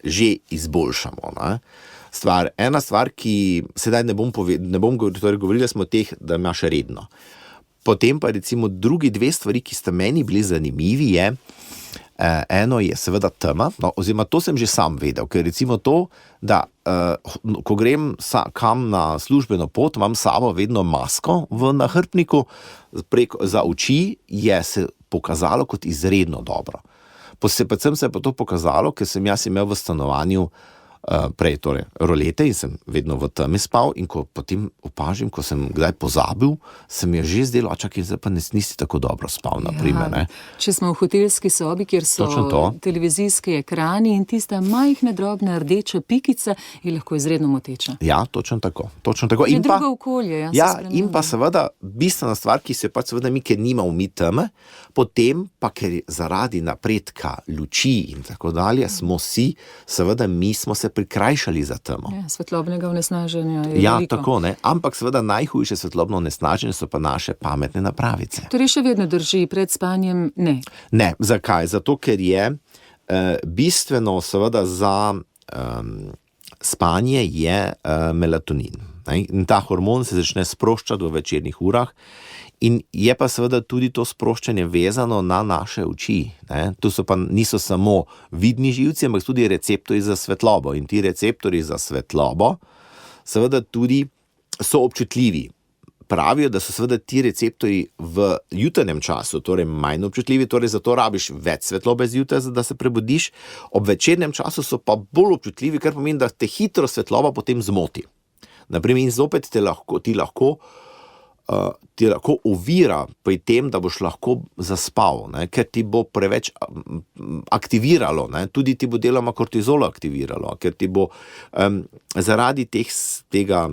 že izboljšamo. Ne? Ena stvar, ki sedaj ne bom govoril, torej govorili smo o teh, da imaš redno. Potem pa recimo drugi 2 stvari, ki sta meni bili zanimivi, je eno je seveda tema, no, oziroma to sem že sam vedel, ker recimo to, da ko grem kam na službeno pot, imam sabo vedno masko v nahrbtniku, za oči je se pokazalo kot izredno dobro. Predvsem se je pa to pokazalo, ker sem jaz imel v stanovanju prej torej rolete in sem vedno v temi spal in ko potem opažim, ko sem kdaj pozabil, se mi je že zdelo, čakaj, zdaj pa nisi tako dobro spal, naprimer. Ne? Če smo v hotelski sobi, kjer so televizijski ekrani in tista majhna drobna rdeča pikica je lahko izredno moteča. Ja, točno tako. In drugo okolje. In pa seveda bistvena stvar, ki se pač seveda mi, ker nimamo mi teme, potem pa, ker zaradi napredka luči in tako dalje, smo se prikrajšali za temo. Ja, svetlobnega onesnaženja je Ja, veliko. tako, ne. Ampak seveda najhujše svetlobno onesnaženje so pa naše pametne napravice. Torej še vedno drži, pred spanjem ne. Ne, zakaj? Zato, ker je bistveno seveda za spanje je melatonin. Ne? In ta hormon se začne sproščati v večernih urah. In je pa seveda tudi to sproščanje vezano na naše oči. Ne? Tu so pa niso samo vidni živci, ampak tudi receptorji za svetlobo. In ti receptorji za svetlobo seveda tudi so občutljivi. Pravijo, da so seveda ti receptorji v jutranjem času, torej manj občutljivi, torej zato rabiš več svetlobe zjutraj, da se prebudiš. Ob večernem času so pa bolj občutljivi, kar pomeni, da te hitro svetloba potem zmoti. Naprimer, in zopet ti lahko ovira pri tem, da boš lahko zaspal, ne? Ker ti bo preveč aktiviralo, ne? Tudi ti bo deloma kortizol aktiviralo, ker ti bo zaradi tega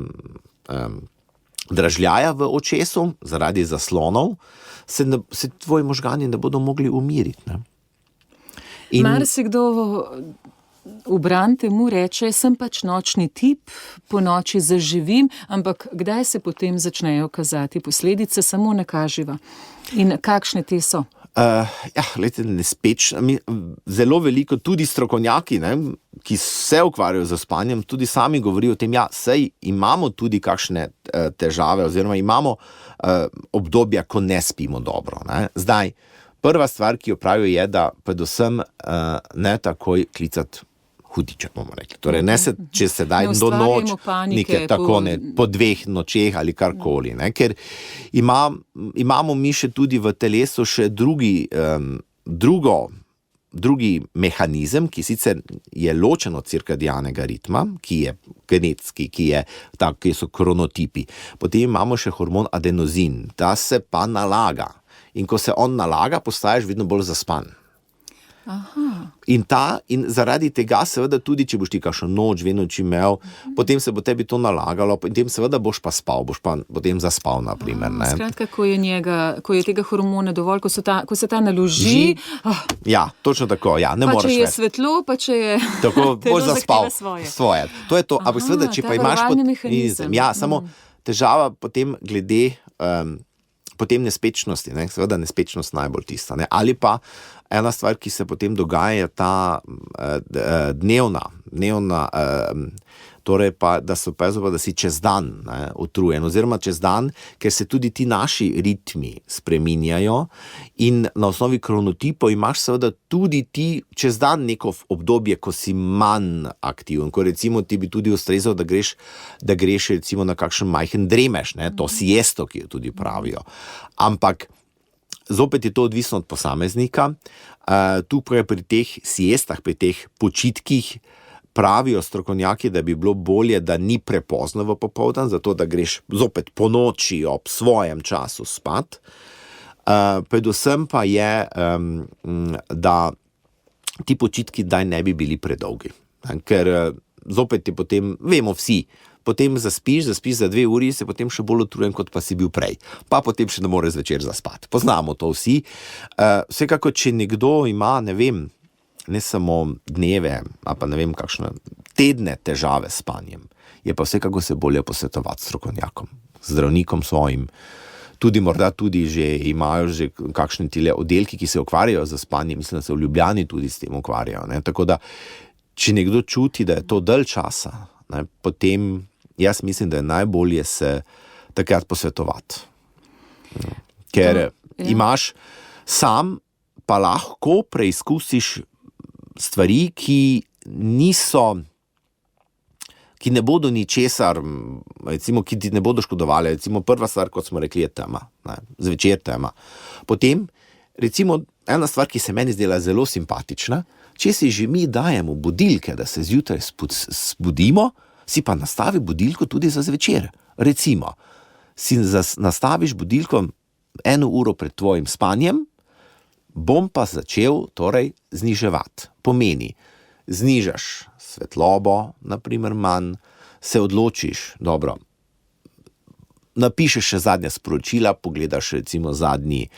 dražljaja v očesu, zaradi zaslonov, se tvoji možgani ne bodo mogli umiriti. Ne? Marsikdo v bran temu reče, sem pač nočni tip, po noči zaživim, ampak kdaj se potem začnejo kazati posledice, samo ne kaževa. In kakšne te so? Zelo veliko, tudi strokovnjaki, ne, ki se ukvarjajo z spanjem, tudi sami govorijo o tem, sej imamo tudi kakšne težave, oziroma imamo obdobja, ko ne spimo dobro. Ne. Zdaj, prva stvar, ki jo pravijo, je, da predvsem ne takoj klicati hudiča, bomo rekli. Torej, če se daj do noč, po 2 nočeh ali karkoli. Ne? Ker imamo mi še tudi v telesu še drugi mehanizem, ki sicer je ločen od cirkadianega ritma, ki je genetski, ki so kronotipi. Potem imamo še hormon adenozin, ta se pa nalaga. In ko se on nalaga, postaješ vedno bolj zaspan. Aha. In zaradi tega seveda tudi, če boš ti kakšno noč, 2 noči imel, potem se bo tebi to nalagalo, potem seveda boš pa spal, boš pa potem zaspal, naprimer. Ne? Skratka, ko je tega hormona dovolj, ko se ta naloži. Ja, točno tako, ja, ne moreš več. Pa če je svetlo, pa če je tako, boš zaspal svoje. To je to, ampak seveda, če pa imaš mehanizem. samo težava potem glede potem nespečnosti, ne? Seveda nespečnost najbolj tista, ne? Ali pa ena stvar, ki se potem dogaja, je ta dnevna, torej pa, da si čez dan, ne, utrujen, oziroma čez dan, ker se tudi ti naši ritmi spreminjajo in na osnovi kronotipov imaš seveda tudi ti čez dan neko obdobje, ko si manj aktiven, ko recimo ti bi tudi ustrezal, da greš recimo na kakšen majhen dremeš, ne, to siesto, ki jo tudi pravijo. Ampak zopet je to odvisno od posameznika. Tukaj pri teh siestah, pri teh počitkih pravijo strokovnjaki, da bi bilo bolje, da ni prepozno v popoldan, zato da greš zopet po noči ob svojem času spat. Predvsem pa je, da ti počitki daj ne bi bili predolgi. Ker zopet je potem, vemo vsi, potem zaspiš za 2 uri, se potem še bolj utrujen, kot pa si bil prej. Pa potem še ne moreš zvečer zaspati. Poznamo to vsi. Vsekako, če nekdo ima, ne vem, ne samo dneve, a pa ne vem, kakšne tedne težave s spanjem, je pa vsekako se bolje posvetovati s strokovnjakom, zdravnikom svojim. Tudi morda tudi že imajo že kakšne tile oddelki, ki se ukvarjajo z spanjem, mislim, da se v Ljubljani tudi s tem ukvarjajo. Ne? Tako da, če nekdo čuti, da je to dalj časa, ne, potem jaz mislim, da je najbolje se takrat posvetovati. Ker imaš sam, pa lahko preizkusiš stvari, ki ne bodo ničesar, recimo, ki ti ne bodo škodovali. Recimo, prva stvar, kot smo rekli, je tema, ne, zvečer tema. Potem, recimo, ena stvar, ki se meni zdela zelo simpatična, če si že mi dajemo budilke, da se zjutraj zbudimo, si pa nastavi budilko tudi za zvečer. Recimo, si nastaviš budilko 1 uro pred tvojim spanjem, bom pa začel torej zniževati. Pomeni, znižaš svetlobo, naprimer manj, se odločiš, dobro, napišeš še zadnja sporočila, pogledaš recimo zadnji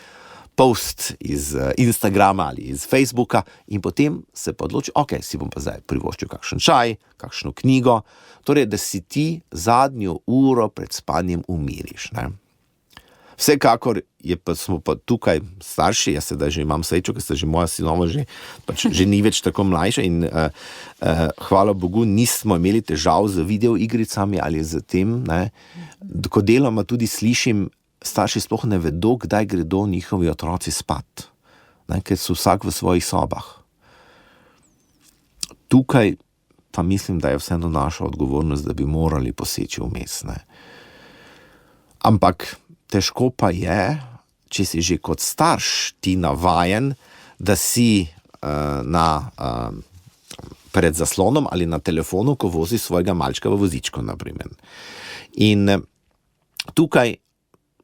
post iz Instagrama ali iz Facebooka in potem se pa odloči, ok, si bom pa zdaj privoščil kakšen čaj, kakšno knjigo, torej, da si ti zadnjo uro pred spanjem umiriš, ne. Vsekakor smo pa tukaj starši, jaz sedaj že imam srečo, ker sta že moja sinova že ni več tako mlajša in hvala Bogu nismo imeli težav z videoigricami ali z tem, ne. Ko deloma tudi slišim, starši sploh ne vedo, kdaj gredo njihovi otroci spat, ne, ker so vsak v svojih sobah. Tukaj pa mislim, da je vseeno naša odgovornost, da bi morali poseči vmes, ne. Ampak težko pa je, če si že kot starš ti navajen, da si pred zaslonom ali na telefonu, ko vozi svojega malčka v vozičku, naprimer. In tukaj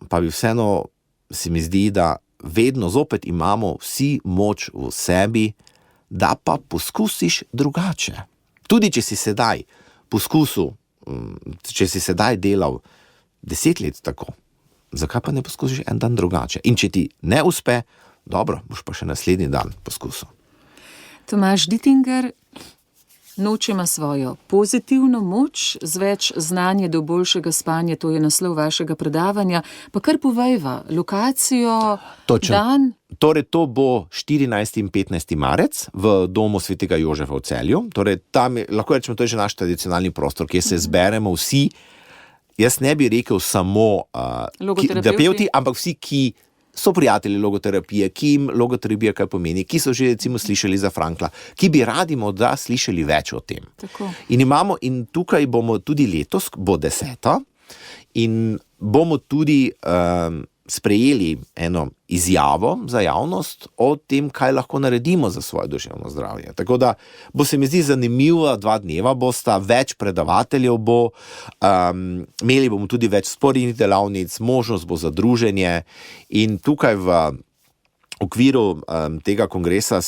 pa bi vseeno se mi zdi, da vedno zopet imamo vsi moč v sebi, da pa poskusiš drugače. Tudi če si sedaj poskusil, če si sedaj delal 10 let tako, zakaj pa ne poskusiš en dan drugače? In če ti ne uspe, dobro, boš pa še naslednji dan poskusil. Tomaž Dittinger, noč ima svojo pozitivno moč, z več znanja do boljšega spanja, to je naslov vašega predavanja, pa kar povejva, lokacijo, Točno. Dan. Torej, to bo 14. in 15. marec v domu Svetega Jožefa v Celju. Torej, tam lahko rečemo, to je že naš tradicionalni prostor, kjer se zberemo vsi. Jaz ne bi rekel samo terapeuti, ampak vsi, ki so prijatelji logoterapije, ki jim logoterapija kaj pomeni, ki so že recimo slišali za Frankla, ki bi radi morda slišali več o tem. Tako. In tukaj bomo tudi letos, bo 10. in bomo tudi sprejeli eno izjavo za javnost o tem, kaj lahko naredimo za svoje duševno zdravje. Tako da bo se mi zdi zanimivo, 2 dneva bosta, več predavateljev bo, imeli bomo tudi več sporednih delavnic, možnost bo za druženje in tukaj v okviru tega kongresa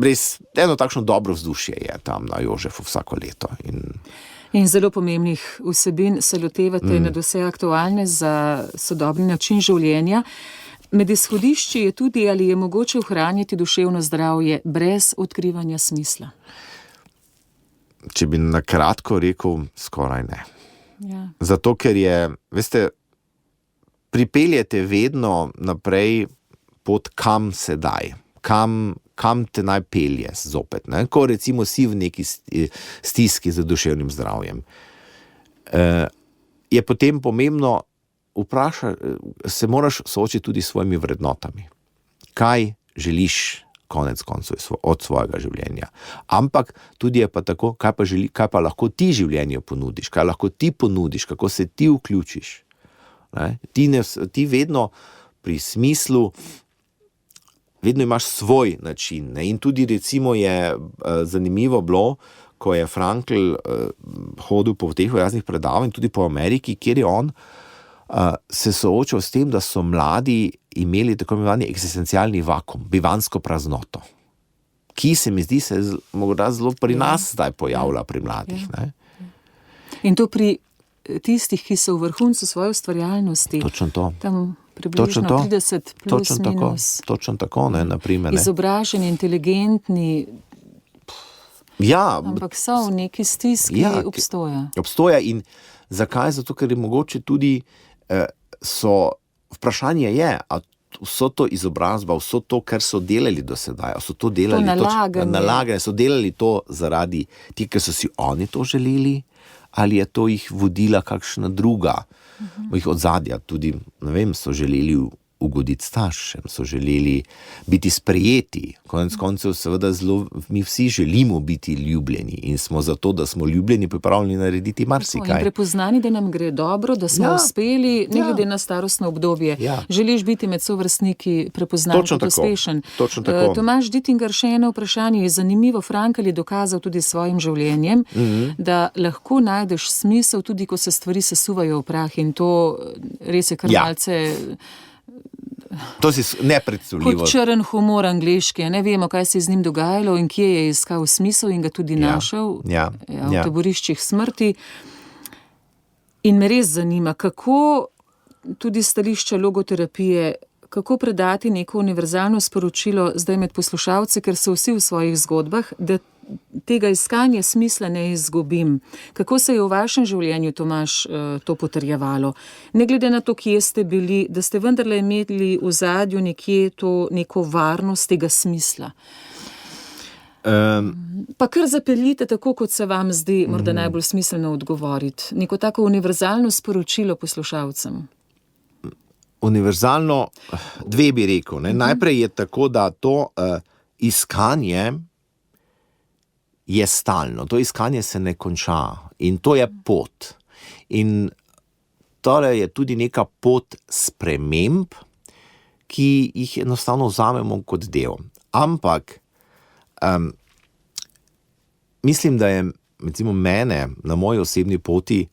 res eno takšno dobro vzdušje je tam na Jožefu vsako leto. In zelo pomembnih vsebin se lotevate nadvse aktualne za sodobni način življenja. Med izhodišči je tudi, ali je mogoče ohraniti duševno zdravje brez odkrivanja smisla. Če bi na kratko rekel, skoraj ne. Ja. Zato, ker je, veste, pripeljete vedno naprej pot kam sedaj, kam te naj pelje zopet, ne? Ko recimo si v neki stiski z duševnim zdravjem. Je potem pomembno se moraš soočiti tudi s svojimi vrednotami. Kaj želiš konec koncev od svojega življenja? Ampak tudi je pa tako, kaj pa lahko ti življenju ponudiš, kaj lahko ti ponudiš, kako se ti vključiš. Ne? Ti vedno pri smislu vedno imaš svoj način. Ne? In tudi recimo je zanimivo bilo, ko je Frankl hodil po teh raznih predavanj, tudi po Ameriki, kjer je on se soočal s tem, da so mladi imeli tako imenovani eksistencialni vakum, bivansko praznoto, ki se mi zdi se morda zelo pri nas zdaj pojavlja pri mladih. Ne? In to pri tistih, ki so v vrhuncu svoje ustvarjalnosti. Točno to. Tam približno 30 plus minus. Točno tako, ne, naprimer. Izobraženi, inteligentni, ampak so v neki stiski, obstoja. Obstoja in zakaj? Zato, ker je mogoče tudi vprašanje je, a vso to izobrazbo, vso to, kar so delali do sedaj, so to delali nalaganje, so delali to zaradi tih, ker so si oni to želeli, ali je to jih vodila kakšna druga, jih odzadja tudi, ne vem, so želeli ugoditi staršem, so želeli biti sprejeti. Konec koncev seveda mi vsi želimo biti ljubljeni in smo zato, da smo ljubljeni, pripravljeni narediti marsikaj. In prepoznani, da nam gre dobro, da smo uspeli, ne glede na starostno obdobje. Želiš biti med sovrstniki prepoznan kot uspešen. Točno tako. Tomaž Dittinger, še eno vprašanje. Je zanimivo, Frankl je dokazal tudi s svojim življenjem, da lahko najdeš smisel tudi, ko se stvari sesuvajo v prah, in to res je kar malce... To si nepredstavljivo. Kot črn humor angleški. Ne vemo, kaj se je z njim dogajalo in kje je iskal smisel in ga tudi našel v taboriščih smrti. In me res zanima, kako tudi stališče logoterapije, kako predati neko univerzalno sporočilo zdaj med poslušalce, ker so vsi v svojih zgodbah, da tega iskanja smisla ne izgubim. Kako se je v vašem življenju, Tomaž, to potrjevalo? Ne glede na to, kje ste bili, da ste vendarle imeli v zadju nekje to neko varnost tega smisla. Pa kar zapeljite tako, kot se vam zdi morda najbolj smiselno odgovoriti. Neko tako univerzalno sporočilo poslušalcem. Univerzalno, dve bi rekel. Ne? Najprej je tako, da to iskanje je stalno. To iskanje se ne konča in to je pot. In torej je tudi neka pot sprememb, ki jih enostavno vzamemo kot del. Ampak mislim, da je recimo mene na moji osebni poti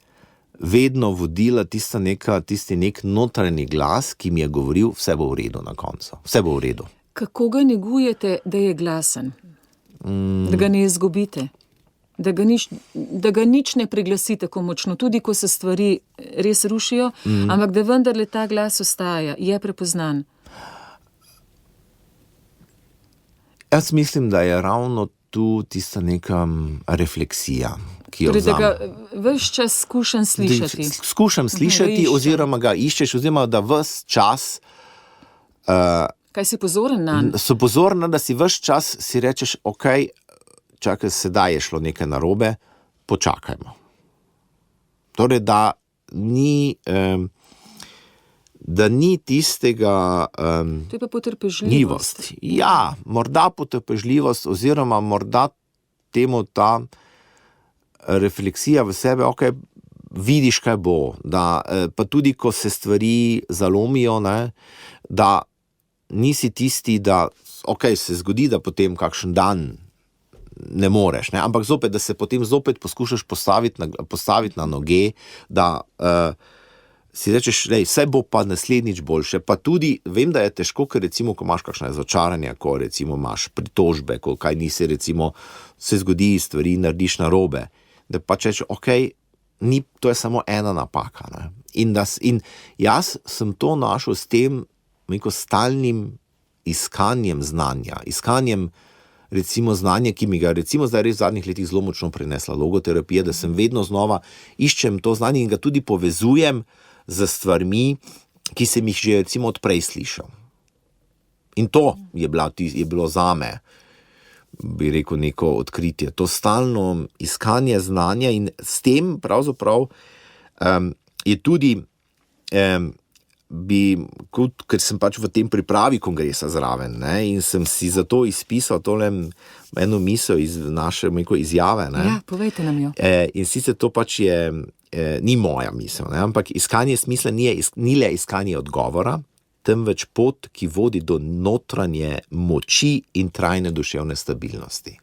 vedno vodila tisti nek notranji glas, ki mi je govoril, vse bo v redu na koncu. Vse bo v redu. Kako ga negujete, da je glasen? Da ga ne izgubite? Da ga nič ne priglasi tako močno, tudi ko se stvari res rušijo, ampak da vendarle ta glas ostaja, je prepoznan? Jaz mislim, da je ravno tu tista neka refleksija, ki jo da ga ves čas skušam slišati. Skušam slišati, oziroma ga iščeš, oziroma da ves čas... Kaj si pozoren nanj? So pozorna, da si ves čas si rečeš, ok, čakaj, sedaj je šlo nekaj narobe, počakajmo. Torej, da ni tistega... To je pa potrpežljivost. Ja, morda potrpežljivost, oziroma morda temu ta refleksija v sebe, ok, vidiš, kaj bo. Pa tudi, ko se stvari zalomijo, ne, da nisi tisti, da se zgodi, da potem kakšen dan ne moreš, ne? Ampak zopet, da se potem zopet poskušaš postaviti na noge, da si rečeš, vse bo pa naslednjič boljše. Pa tudi, vem, da je težko, ker recimo, ko imaš kakšne razočaranja, ko recimo imaš pritožbe, ko kaj nisi recimo, se zgodi stvari, narediš narobe, da pač rečeš, ok, to je samo ena napaka. Ne? In jaz sem to našel s tem neko stalnim iskanjem znanja, recimo znanja, ki mi ga recimo zdaj res v zadnjih letih zelo močno prinesla logoterapija, da sem vedno znova iščem to znanje in ga tudi povezujem z stvarmi, ki sem jih že recimo odprej slišal. In to je bilo zame, bi rekel, neko odkritje. To stalno iskanje znanja in s tem pravzaprav je tudi, ker sem pač v tem pripravi kongresa zraven, ne, in sem si zato izpisal tole eno misel iz naše izjave. Ne. Ja, povejte nam jo. In sicer to pač ni moja misel, ne, ampak iskanje smisla ni le iskanje odgovora, temveč pot, ki vodi do notranje moči in trajne duševne stabilnosti.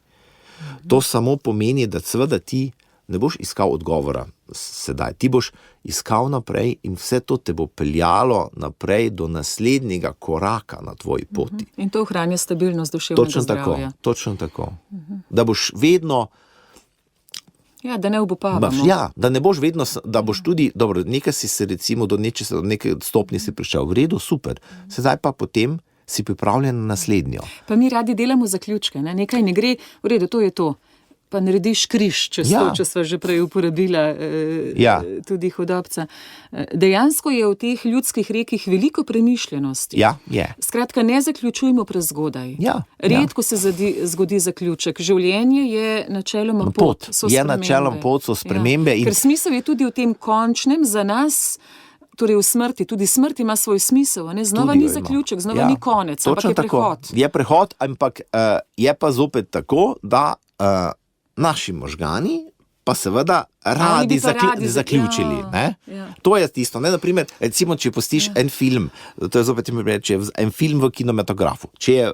To samo pomeni, da seveda ti ne boš iskal odgovora sedaj, ti boš iskal naprej in vse to te bo peljalo naprej do naslednjega koraka na tvoji poti. In to ohranja stabilnost duševnega zdravja. Točno tako. Da boš vedno Ja, da ne obupavamo. Ja, da ne boš vedno, da boš tudi, dobro, nekaj si se recimo do neke stopnje si prišel, v redu, super, sedaj pa potem si pripravljen na naslednjo. Pa mi radi delamo zaključke, ne? Nekaj ne gre, v redu, to je to. Pa narediš križ, če sva že prej uporabila tudi Hudobca. Dejansko je v teh ljudskih rekih veliko premišljenosti. Ja, je. Skratka, ne zaključujmo prezgodaj. Redko se zgodi zaključek. Življenje je načeloma pot, so spremembe. Je načeloma pot, so spremembe. Ker smisel je tudi v tem končnem za nas, torej v smrti. Tudi smrt ima svoj smisel, ne? Znova ni zaključek, znova ni konec, ampak je prehod. Je prehod, ampak je pa zopet tako, da naši možgani pa seveda radi zaključili. To je tisto. Ne? Naprimer, recimo, če pustiš en film, to je zopet če je en film v kinematografu, če je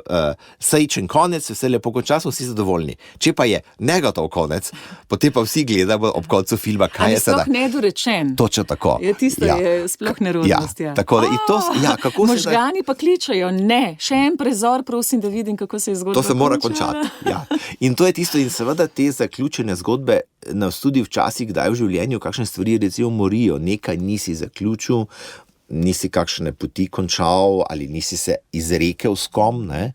srečen konec, vse lepo konča, so vsi zadovoljni. Če pa je negotov konec, potem pa vsi gledamo ob koncu filma, kaj je sedaj. Ali sploh nedorečen. Točno tako. Tisto je sploh nerodnost. Tako da kako možgani pa kličajo, ne, še en prezor, prosim, da vidim, kako se je zgodba končala. To se mora končati. In to je tisto, in seveda te zaključene zgodbe nas tudi včasih kdaj v življenju kakšne stvari recimo morijo, nekaj nisi zaključil, nisi kakšne poti končal ali nisi se izrekel s kom, ne?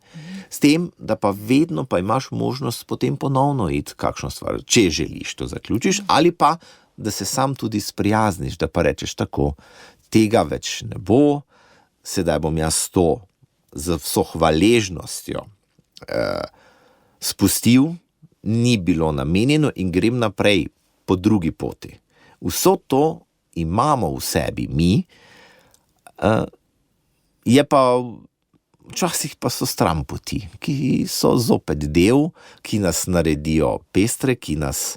S tem, da pa vedno pa imaš možnost potem ponovno iti kakšno stvar, če želiš to zaključiš, ali pa, da se sam tudi sprijazniš, da pa rečeš tako, tega več ne bo, sedaj bom jaz to z vso hvaležnostjo spustil, ni bilo namenjeno in grem naprej po drugi poti. Vso to imamo v sebi mi, je pa včasih pa so stran poti, ki so zopet del, ki nas naredijo pestre, ki nas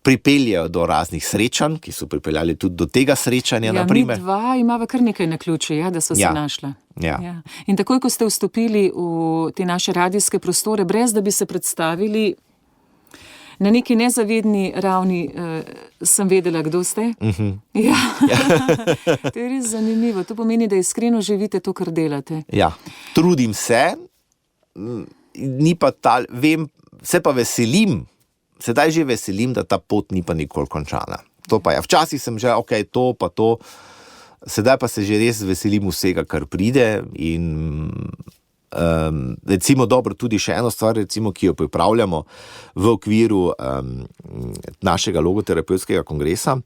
pripeljajo do raznih srečanj, ki so pripeljali tudi do tega srečanja, naprimer. Mi dva imava kar nekaj naključij, da so se našla. Ja. In takoj, ko ste vstopili v te naše radijske prostore, brez da bi se predstavili, na neki nezavedni ravni sem vedela, kdo ste. Ja. To je res zanimivo. To pomeni, da iskreno živite to, kar delate. Ja, trudim se, ni pa se pa veselim, sedaj že veselim, da ta pot ni pa nikoli končana. To pa je. Včasih sem že, to pa to, sedaj pa se že res veselim vsega, kar pride in recimo dobro, tudi še eno stvar, recimo, ki jo pripravljamo v okviru našega logoterapevtskega kongresa.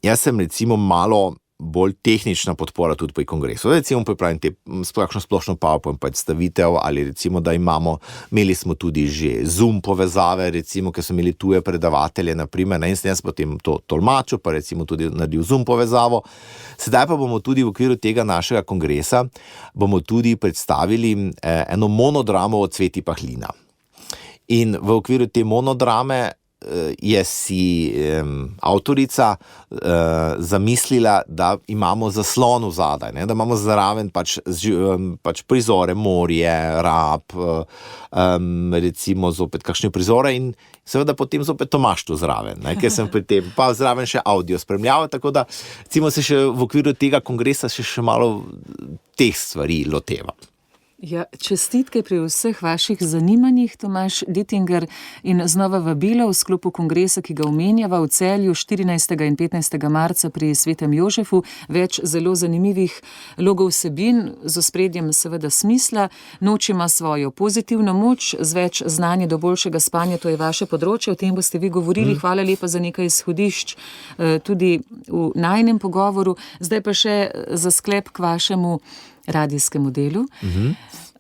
Jaz sem recimo malo bolj tehnična podpora tudi pri kongresu. Recimo pripravim kakšno splošno PowerPoint predstavitev ali recimo, da imeli smo tudi že Zoom povezave, recimo, ker smo imeli tuje predavatelje, naprimer, in sem jaz potem to tolmačil, pa recimo tudi naredil Zoom povezavo. Sedaj pa bomo tudi v okviru tega našega kongresa bomo tudi predstavili eno monodramo o Cveti Pahlina. In v okviru te monodrame je si avtorica zamislila, da imamo zaslon vzadaj, da imamo zraven pač prizore, morje, rab, recimo zopet kakšne prizore in seveda potem zopet Tomaž tu zraven, ker sem pri tem, pa zraven še audio spremljal, tako da recimo se še v okviru tega kongresa še malo teh stvari lotevam. Ja, čestitke pri vseh vaših zanimanjih, Tomaž Dittinger, in znova vabilo v sklopu kongresa, ki ga omenjava v Celju 14. in 15. marca pri Svetem Jožefu. Več zelo zanimivih logovsebin z ospredjem seveda smisla. Noč ima svojo pozitivno moč, z več znanja do boljšega spanja, to je vaše področje, o tem boste vi govorili. Hvala lepa za nekaj izhodišč tudi v najinem pogovoru. Zdaj pa še za sklep k vašemu radijskemu delu.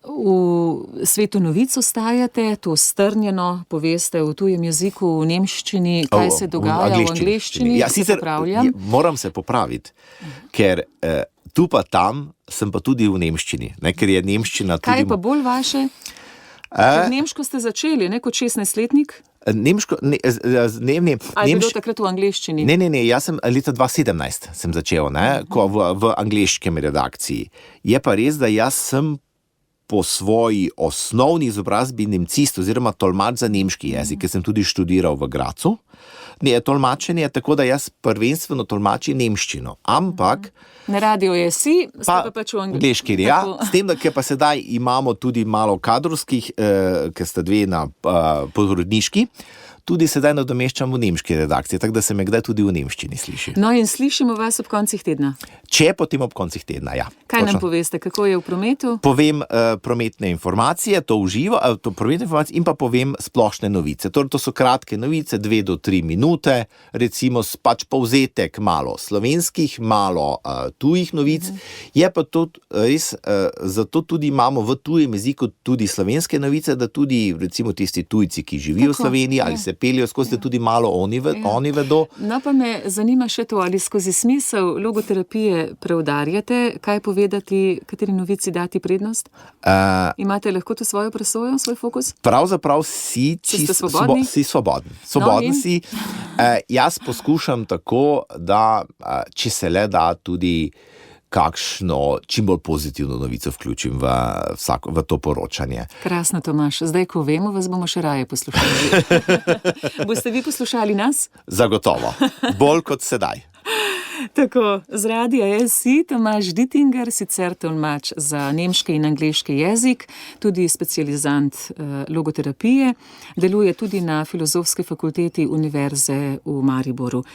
V Svetu novic ostajate, to strnjeno poveste v tujem jeziku, v nemščini, kaj se dogaja v angleščini. Ja, sicer moram se popraviti, ker tu pa tam sem pa tudi v nemščini, ne, ker je nemščina tudi... Kaj je pa bolj vaše? Nemško ste začeli, ne, kot 16-letnik? Nemško, ne. A je bilo takrat v angleščini? Ne, jaz sem leta 2017 sem začel, ne, ko v angleškem redakciji. Je pa res, da jaz sem po svoji osnovni izobrazbi nemcist oziroma tolmač za nemški jezik, ker sem tudi študiral v Gracu. Ne, tolmačenje, tako da jaz prvenstveno tolmačim nemščino, ampak... Na radio je si, ste pa pač v angleški, ja, s tem, da pa sedaj imamo tudi malo kadrovskih, ker sta dve na podrodniški, tudi sedaj nadomeščam v nemški redakciji, tako da se me kdaj tudi v nemščini sliši. No in slišimo vas ob koncih tedna. Če potem ob koncih tedna, ja. Kaj nam poveste, kako je v prometu? Povem prometne informacije, to prometne informacije in pa povem splošne novice. Torej, to so kratke novice, 2 do 3 minute, recimo pač povzetek malo slovenskih, malo tujih novic. Je pa to res, zato tudi imamo v tujem jeziku tudi slovenske novice, da tudi recimo tisti tujci, ki živijo v Sloveniji ali se peljajo skozi, tudi malo oni vedo. No pa me zanima še to, ali skozi smisel logoterapije preudarjate, kaj povedati, kateri novici dati prednost? Imate lahko to svojo presojo, svoj fokus? Pravzaprav si svobodni. Svobodni si. Jaz poskušam tako, da če se le da tudi kakšno čim bolj pozitivno novico vključim v to poročanje. Krasno, Tomaž. Zdaj, ko vemo, vas bomo še raje poslušali. Boste vi poslušali nas? Zagotovo. Bolj kot sedaj. Tako, z radija SI, Tomaž Dittinger, sicer tolmač za nemški in angleški jezik, tudi specializant logoterapije, deluje tudi na Filozofski fakulteti Univerze v Mariboru.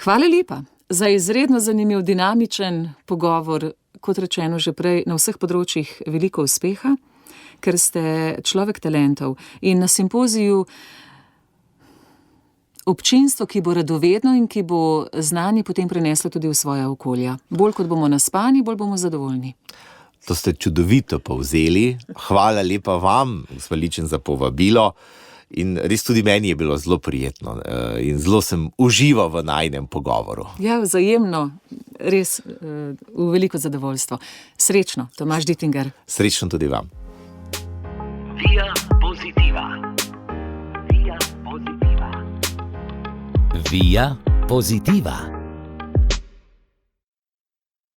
Hvala lepa za izredno zanimiv, dinamičen pogovor, kot rečeno že prej, na vseh področjih veliko uspeha, ker ste človek talentov in na simpoziju občinstvo, ki bo radovedno in ki bo znanje potem preneslo tudi v svoja okolja. Bolj kot bomo naspani, bolj bomo zadovoljni. To ste čudovito povzeli. Hvala lepa vam, gospod Ličen, za povabilo. In res tudi meni je bilo zelo prijetno in zelo sem užival v najinem pogovoru. Ja, vzajemno, res v veliko zadovoljstvo. Srečno, Tomaž Dittinger. Srečno tudi vam. Via Positiva. Via Positiva. Via Positiva.